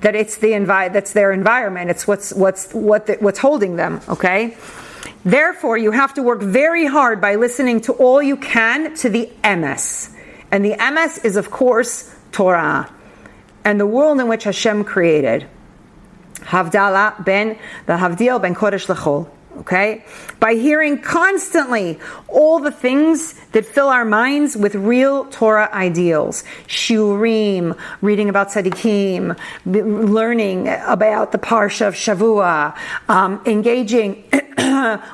that it's that's their environment. It's what's holding them. Okay, Therefore, you have to work very hard by listening to all you can to the emes. And the emes is, of course, Torah and the world in which Hashem created. Havdalah ben, the Havdil ben Kodesh lechol. Okay? By hearing constantly all the things that fill our minds with real Torah ideals. Shiurim, reading about tzaddikim, learning about the Parsha of Shavua, engaging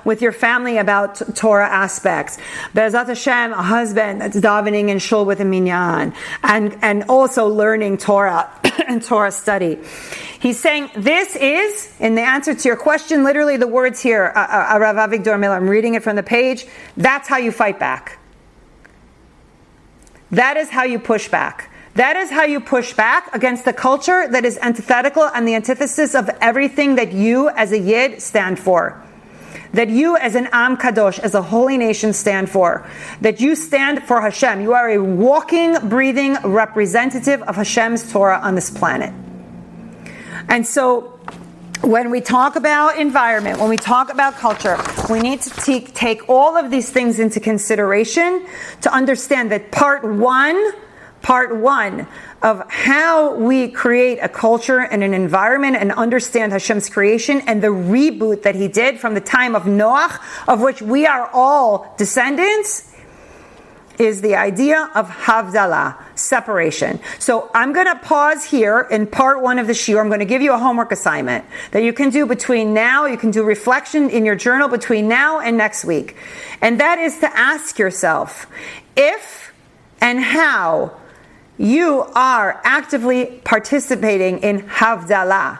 with your family about Torah aspects. Be'ezrat Hashem, a husband that's davening in shul with a minyan, and also learning Torah and Torah study. He's saying this is, in the answer to your question, literally the words here, Rav Avigdor Miller, I'm reading it from the page, that's how you fight back. That is how you push back. That is how you push back against the culture that is antithetical and the antithesis of everything that you as a Yid stand for. That you as an Am Kadosh, as a holy nation stand for. That you stand for Hashem. You are a walking, breathing representative of Hashem's Torah on this planet. And so when we talk about environment, when we talk about culture, we need to take all of these things into consideration to understand that part one of how we create a culture and an environment and understand Hashem's creation and the reboot that He did from the time of Noach, of which we are all descendants, is the idea of Havdalah, separation. So I'm going to pause here in part one of the Shiur. I'm going to give you a homework assignment that you can do between now, you can do reflection in your journal between now and next week. And that is to ask yourself if and how you are actively participating in Havdalah,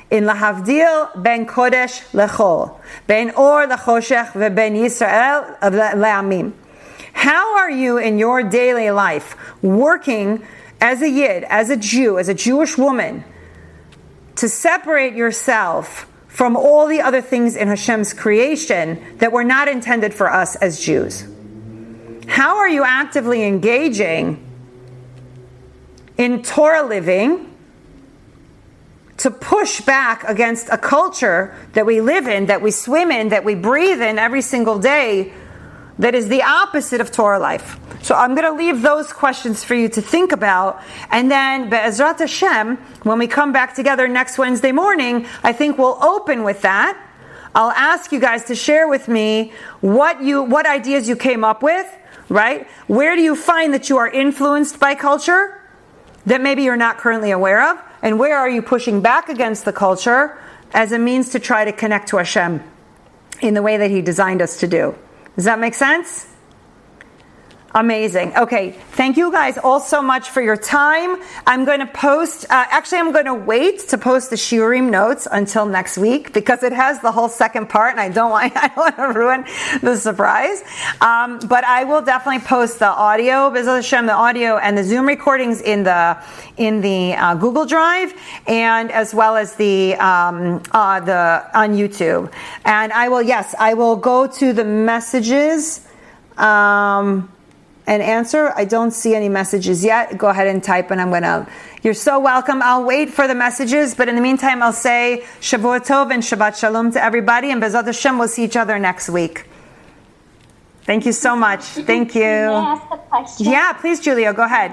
in Lahavdil ben Kodesh lechol, ben Or lechoshech, veben Yisrael le'amim. How are you in your daily life working as a Yid, as a Jew, as a Jewish woman, to separate yourself from all the other things in Hashem's creation that were not intended for us as Jews? How are you actively engaging in Torah living to push back against a culture that we live in, that we swim in, that we breathe in every single day, that is the opposite of Torah life? So I'm going to leave those questions for you to think about. And then, Be'ezrat Hashem, when we come back together next Wednesday morning, I think we'll open with that. I'll ask you guys to share with me what ideas you came up with, right? Where do you find that you are influenced by culture that maybe you're not currently aware of? And where are you pushing back against the culture as a means to try to connect to Hashem in the way that He designed us to do? Does that make sense? Amazing. Okay, thank you guys all so much for your time. I'm going to post, I'm going to wait to post the Shiurim notes until next week because it has the whole second part and I don't want to ruin the surprise. But I will definitely post the audio, B'ezrat Hashem, the audio and the Zoom recordings in the Google Drive, and as well as the on YouTube. And I will go to the messages. And answer. I don't see any messages yet. Go ahead and type and you're so welcome. I'll wait for the messages, but in the meantime, I'll say Shavua Tov and Shabbat Shalom to everybody, and B'ezrat Hashem, we'll see each other next week. Thank you so much. Thank you.
May I ask a question?
Yeah, please, Julia, go ahead.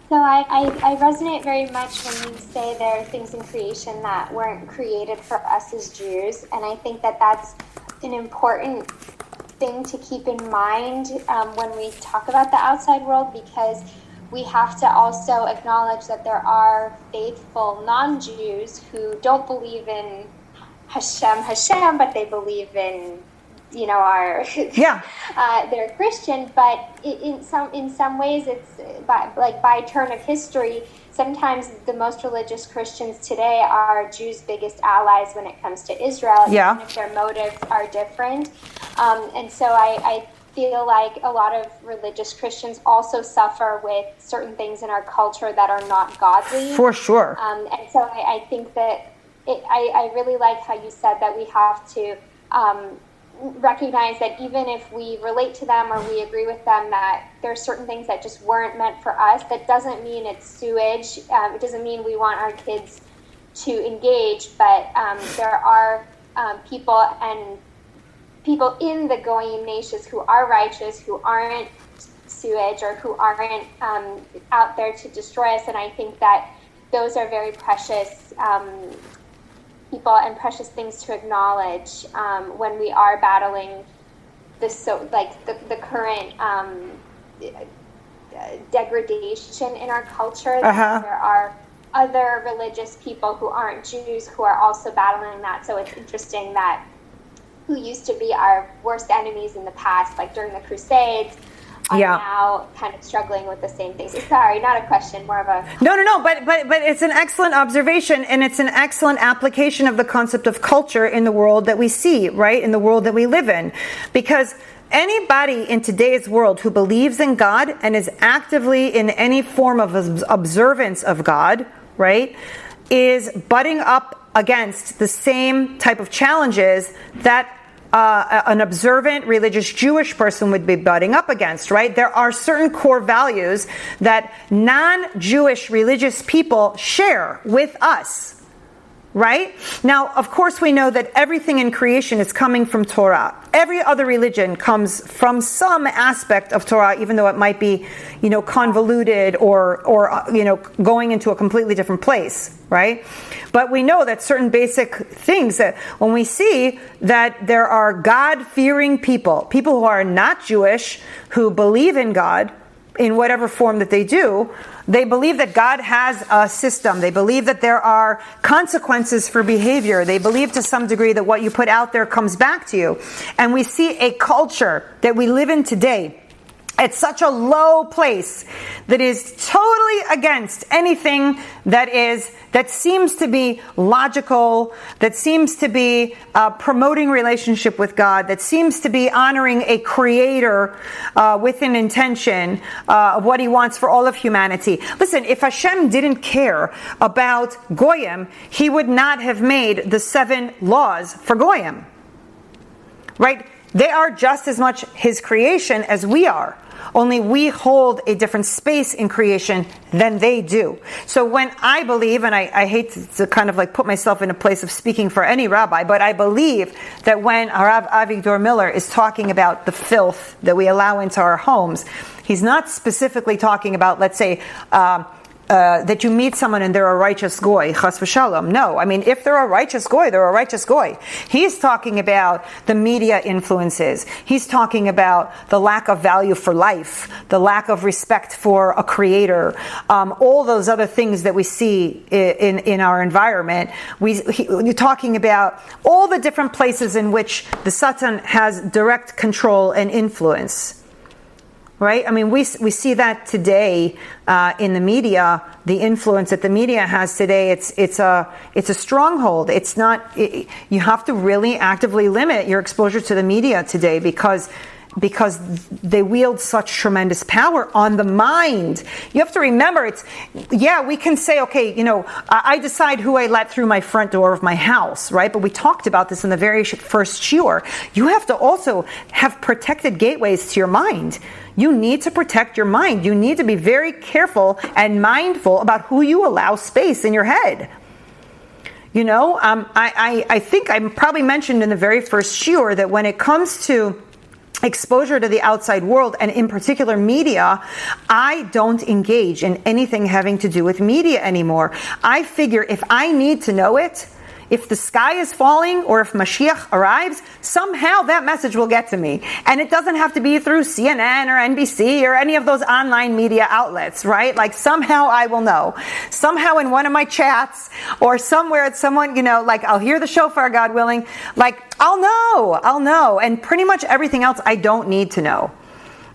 So I resonate very much when you say there are things in creation that weren't created for us as Jews, and I think that that's an important thing to keep in mind when we talk about the outside world, because we have to also acknowledge that there are faithful non-Jews who don't believe in Hashem, but they believe in, our they're Christian, but in some ways it's by turn of history. Sometimes the most religious Christians today are Jews' biggest allies when it comes to Israel, even if their motives are different. And so I feel like a lot of religious Christians also suffer with certain things in our culture that are not godly.
For sure.
And so I think that I really like how you said that we have to recognize that even if we relate to them or we agree with them, that there are certain things that just weren't meant for us. That doesn't mean it's sewage. It doesn't mean we want our kids to engage, but there are people and people in the Goyim nations who are righteous, who aren't sewage or who aren't out there to destroy us. And I think that those are very precious people and precious things to acknowledge when we are battling the current degradation in our culture.
Uh-huh.
There are other religious people who aren't Jews who are also battling that. So it's interesting that who used to be our worst enemies in the past, like during the Crusades, are now kind of struggling with the same things. Sorry, not a question, more of a...
No, but it's an excellent observation, and it's an excellent application of the concept of culture in the world that we see, right? In the world that we live in. Because anybody in today's world who believes in God and is actively in any form of observance of God, right, is butting up against the same type of challenges that an observant religious Jewish person would be butting up against, right? There are certain core values that non-Jewish religious people share with us, right? Now, of course, we know that everything in creation is coming from Torah. Every other religion comes from some aspect of Torah, even though it might be, convoluted or going into a completely different place, right? But we know that certain basic things that when we see that there are God-fearing people who are not Jewish, who believe in God in whatever form that they do, they believe that God has a system. They believe that there are consequences for behavior. They believe to some degree that what you put out there comes back to you. And we see a culture that we live in today at such a low place that is totally against anything that seems to be logical, that seems to be promoting relationship with God, that seems to be honoring a creator with an intention of what he wants for all of humanity. Listen, if Hashem didn't care about Goyim, he would not have made the 7 laws for Goyim. Right? They are just as much his creation as we are. Only we hold a different space in creation than they do. So when I believe, and I hate to kind of like put myself in a place of speaking for any rabbi, but I believe that when Rav Avigdor Miller is talking about the filth that we allow into our homes, he's not specifically talking about, let's say, that you meet someone and they're a righteous goy, chas v'shalom. No, I mean, if they're a righteous goy, they're a righteous goy. He's talking about the media influences. He's talking about the lack of value for life, the lack of respect for a creator, all those other things that we see in our environment. You're talking about all the different places in which the Satan has direct control and influence. Right? I mean, we see that today in the media. The influence that the media has today, it's a stronghold. It's not. You have to really actively limit your exposure to the media today because they wield such tremendous power on the mind. You have to remember, we can say, okay, I decide who I let through my front door of my house, right? But we talked about this in the very first shiur. You have to also have protected gateways to your mind. You need to protect your mind. You need to be very careful and mindful about who you allow space in your head. I think I probably mentioned in the very first shiur that when it comes to exposure to the outside world, and in particular media, I don't engage in anything having to do with media anymore. I figure if I need to know it, if the sky is falling or if Mashiach arrives, somehow that message will get to me. And it doesn't have to be through CNN or NBC or any of those online media outlets, right? Like somehow I will know. Somehow in one of my chats or somewhere at someone, like I'll hear the shofar, God willing, like I'll know. And pretty much everything else I don't need to know.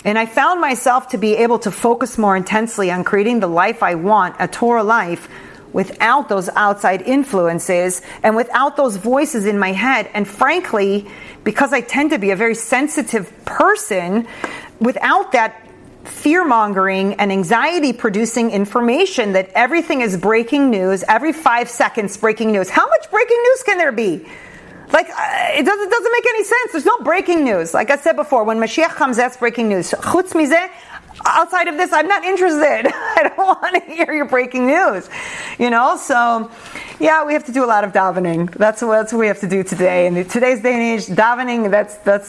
And I found myself to be able to focus more intensely on creating the life I want, a Torah life, without those outside influences and without those voices in my head. And frankly, because I tend to be a very sensitive person, without that fear-mongering and anxiety-producing information that everything is breaking news, every 5 seconds breaking news. How much breaking news can there be? Like, it doesn't make any sense. There's no breaking news. Like I said before, when Mashiach comes, that's breaking news. Chutz mizeh, outside of this, I'm not interested. I don't want to hear your breaking news. So yeah, we have to do a lot of davening. That's what we have to do today. In today's day and age, davening,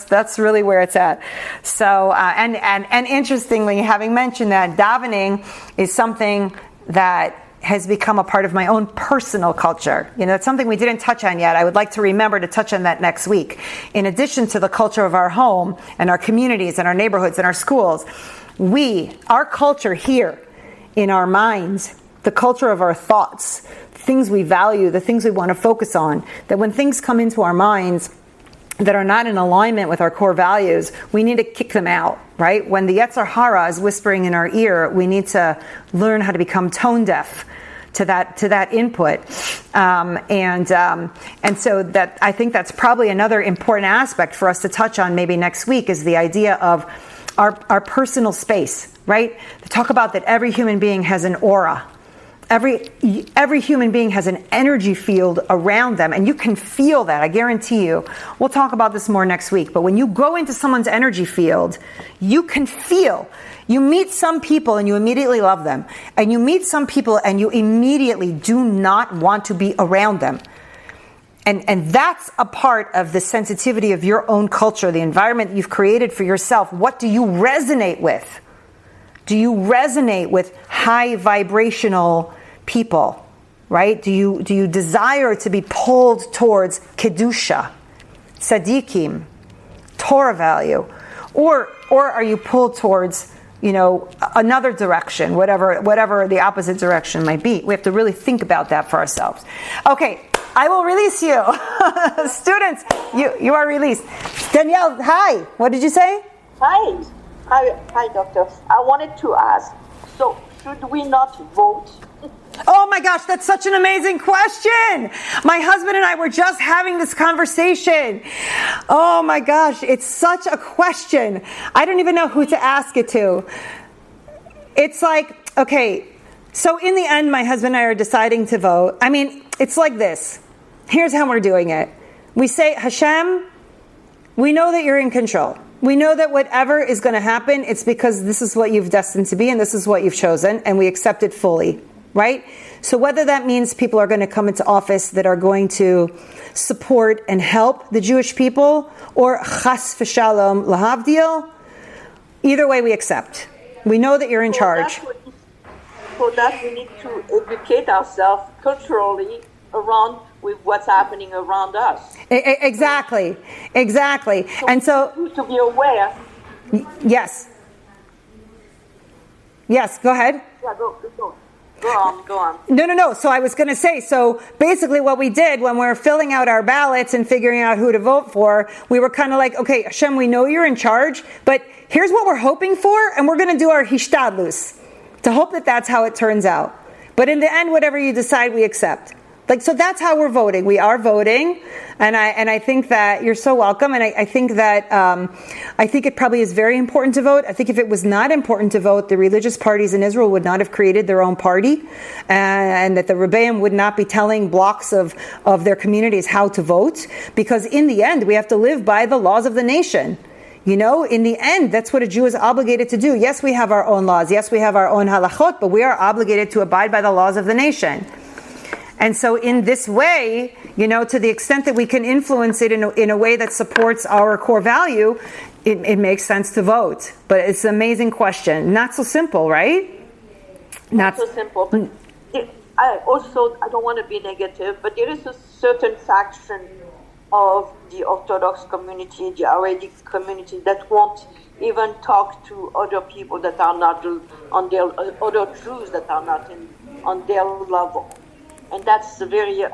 that's really where it's at. So, and interestingly, having mentioned that, davening is something that has become a part of my own personal culture. It's something we didn't touch on yet. I would like to remember to touch on that next week. In addition to the culture of our home and our communities and our neighborhoods and our schools, our culture here in our minds, the culture of our thoughts, things we value, the things we want to focus on, that when things come into our minds that are not in alignment with our core values, we need to kick them out, right? When the Yetzer Hara is whispering in our ear, we need to learn how to become tone deaf to that input, and so that I think that's probably another important aspect for us to touch on maybe next week is the idea of our personal space, right? To talk about that every human being has an aura. Every human being has an energy field around them, and you can feel that, I guarantee you. We'll talk about this more next week, but when you go into someone's energy field, you can feel. You meet some people and you immediately love them, and you meet some people and you immediately do not want to be around them. And that's a part of the sensitivity of your own culture, the environment you've created for yourself. What do you resonate with? Do you resonate with high vibrational people, right? Do you desire to be pulled towards kedusha, tzaddikim, Torah value, or are you pulled towards another direction, whatever the opposite direction might be? We have to really think about that for ourselves. Okay, I will release you, students. You are released. Danielle, hi. What did you say?
Hi, doctor. I wanted to ask. So, should we not vote?
Oh my gosh, that's such an amazing question. My husband and I were just having this conversation. Oh my gosh, it's such a question. I don't even know who to ask it to. It's like, okay, so in the end, my husband and I are deciding to vote. I mean, it's like this. Here's how we're doing it. We say, Hashem, we know that you're in control. We know that whatever is going to happen, it's because this is what you've destined to be and this is what you've chosen, and we accept it fully. Right? So whether that means people are going to come into office that are going to support and help the Jewish people, or chas v'shalom lahavdil, either way we accept. We know that you're in charge.
For that we need to educate ourselves culturally around with what's happening around us.
Exactly.
So
and so
to be aware.
Yes, go ahead.
Yeah, go on.
No. So I was going to say, so basically what we did when we were filling out our ballots and figuring out who to vote for, we were kind of like, okay, Hashem, we know you're in charge, but here's what we're hoping for, and we're going to do our hishtadlus to hope that that's how it turns out. But in the end, whatever you decide, we accept. So that's how we're voting. We are voting, and I think that you're so welcome. And I think that I think it probably is very important to vote. I think if it was not important to vote, the religious parties in Israel would not have created their own party, and that the Rebbeim would not be telling blocks of their communities how to vote. Because in the end, we have to live by the laws of the nation. In the end, that's what a Jew is obligated to do. Yes, we have our own laws. Yes, we have our own halachot, but we are obligated to abide by the laws of the nation. And so in this way, to the extent that we can influence it in a way that supports our core value, it makes sense to vote. But it's an amazing question. Not so simple, right?
Not so simple. I don't want to be negative, but there is a certain faction of the Orthodox community, the Haredi community, that won't even talk to other people that are not on their, other Jews that are not on their level. And that's very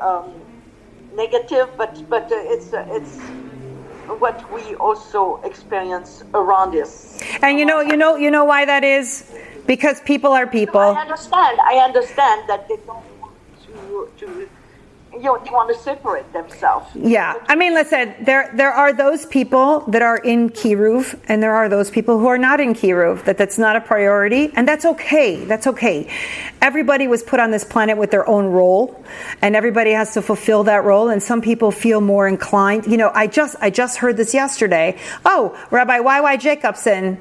negative, but it's what we also experience around us.
And you know why that is? Because people are people.
I understand that they don't want to want to separate themselves.
Yeah, I mean, listen, there are those people that are in Kiruv, and there are those people who are not in Kiruv. That's not a priority, and that's okay. everybody was put on this planet with their own role, and everybody has to fulfill that role, and some people feel more inclined. I just heard this yesterday. Oh, Rabbi Y.Y. Jacobson,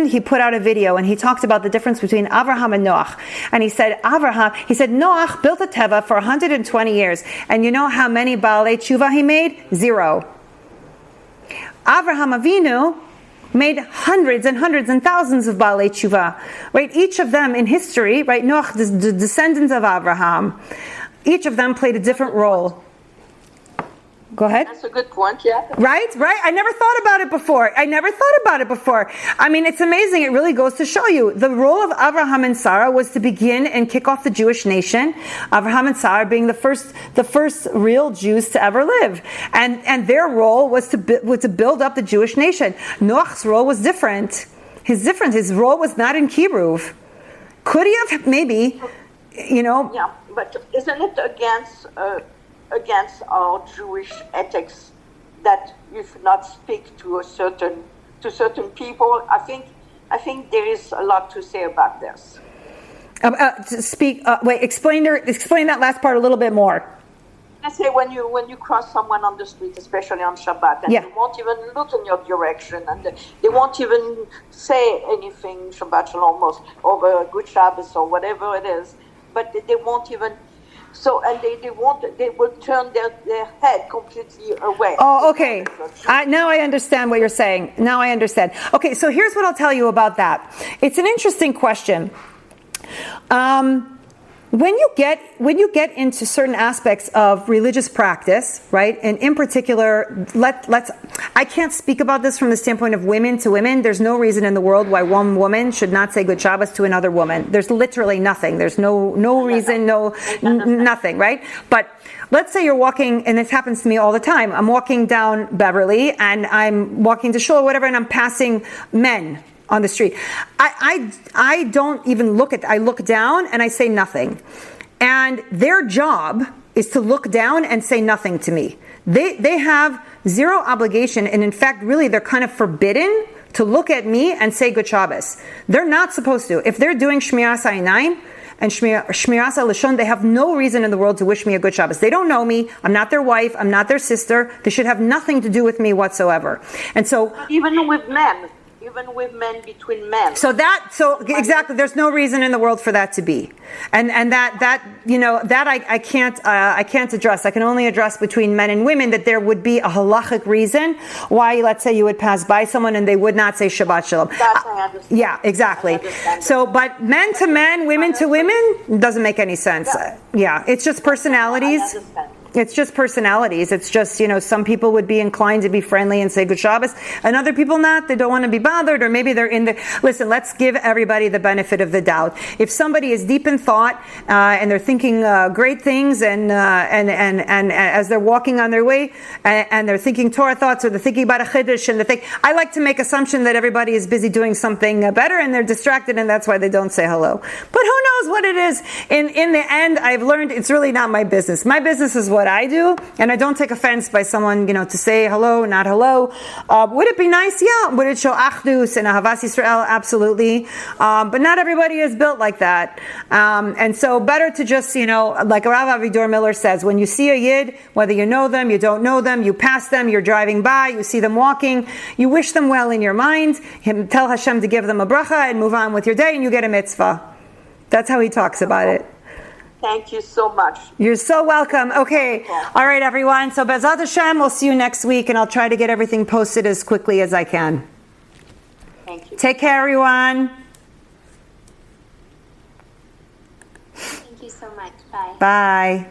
he put out a video, and he talked about the difference between Avraham and Noach. And he said, Noach built a teva for 120 years, and you know how many Baalei Tshuva he made? 0. Avraham Avinu made hundreds and hundreds and thousands of Baalei Tshuva, right? Each of them in history, right? Noach, the descendants of Avraham, each of them played a different role. Go ahead.
That's a good point, yeah.
Right? I never thought about it before. I mean, it's amazing. It really goes to show you. The role of Avraham and Sarah was to begin and kick off the Jewish nation. Avraham and Sarah being the first real Jews to ever live. And their role was to build up the Jewish nation. Noach's role was different. His role was not in Kiruv. Could he have maybe,
Yeah, but isn't it against our Jewish ethics that you should not speak to certain people? I think there is a lot to say about this.
Explain that last part a little bit more.
Let's say when you cross someone on the street, especially on Shabbat, and they won't even look in your direction, and they won't even say anything Shabbat Shalom or Good Shabbos or whatever it is, but they won't even. So, and they will turn their head completely away.
Oh, okay. Now I understand what you're saying. Now I understand. Okay, so here's what I'll tell you about that. It's an interesting question. When you get into certain aspects of religious practice, right, and in particular, I can't speak about this from the standpoint of women to women. There's no reason in the world why one woman should not say Good Shabbos to another woman. There's literally nothing. There's no reason, nothing, right? But let's say you're walking, and this happens to me all the time. I'm walking down Beverly, and I'm walking to shul or whatever, and I'm passing men on the street. I don't even I look down and I say nothing. And their job is to look down and say nothing to me. They have zero obligation, and in fact, really, they're kind of forbidden to look at me and say Good Shabbos. They're not supposed to. If they're doing Shmiras Einayim and Shmiras Lashon, they have no reason in the world to wish me a Good Shabbos. They don't know me. I'm not their wife. I'm not their sister. They should have nothing to do with me whatsoever. And so,
even with men between men.
So exactly, there's no reason in the world for that to be, and that I can't address. I can only address between men and women that there would be a halachic reason why, let's say, you would pass by someone and they would not say Shabbat Shalom.
That I understand.
Yeah, exactly. So, but men to men, women to women doesn't make any sense. Yeah, it's just personalities. It's just personalities. It's just, some people would be inclined to be friendly and say Good Shabbos, and other people not. They don't want to be bothered, or maybe they're in the... Listen, let's give everybody the benefit of the doubt. If somebody is deep in thought, and they're thinking great things, and as they're walking on their way, and they're thinking Torah thoughts, or they're thinking about a chiddush, and I like to make assumption that everybody is busy doing something better, and they're distracted, and that's why they don't say hello. But who knows what it is? In the end, I've learned it's really not my business. My business is what I do, and I don't take offense by someone, to say hello, not hello. Would it be nice? Yeah. Would it show achdus and ahavas Yisrael? Absolutely. But not everybody is built like that. And so better to just, like Rav Avidor Miller says, when you see a Yid, whether you know them, you don't know them, you pass them, you're driving by, you see them walking, you wish them well in your mind, tell Hashem to give them a bracha and move on with your day, and you get a mitzvah. That's how he talks about it.
Thank you so much.
You're so welcome. Okay. All right, everyone. So Bezat Hashem, we'll see you next week, and I'll try to get everything posted as quickly as I can.
Thank you.
Take care, everyone.
Thank you so much. Bye.
Bye.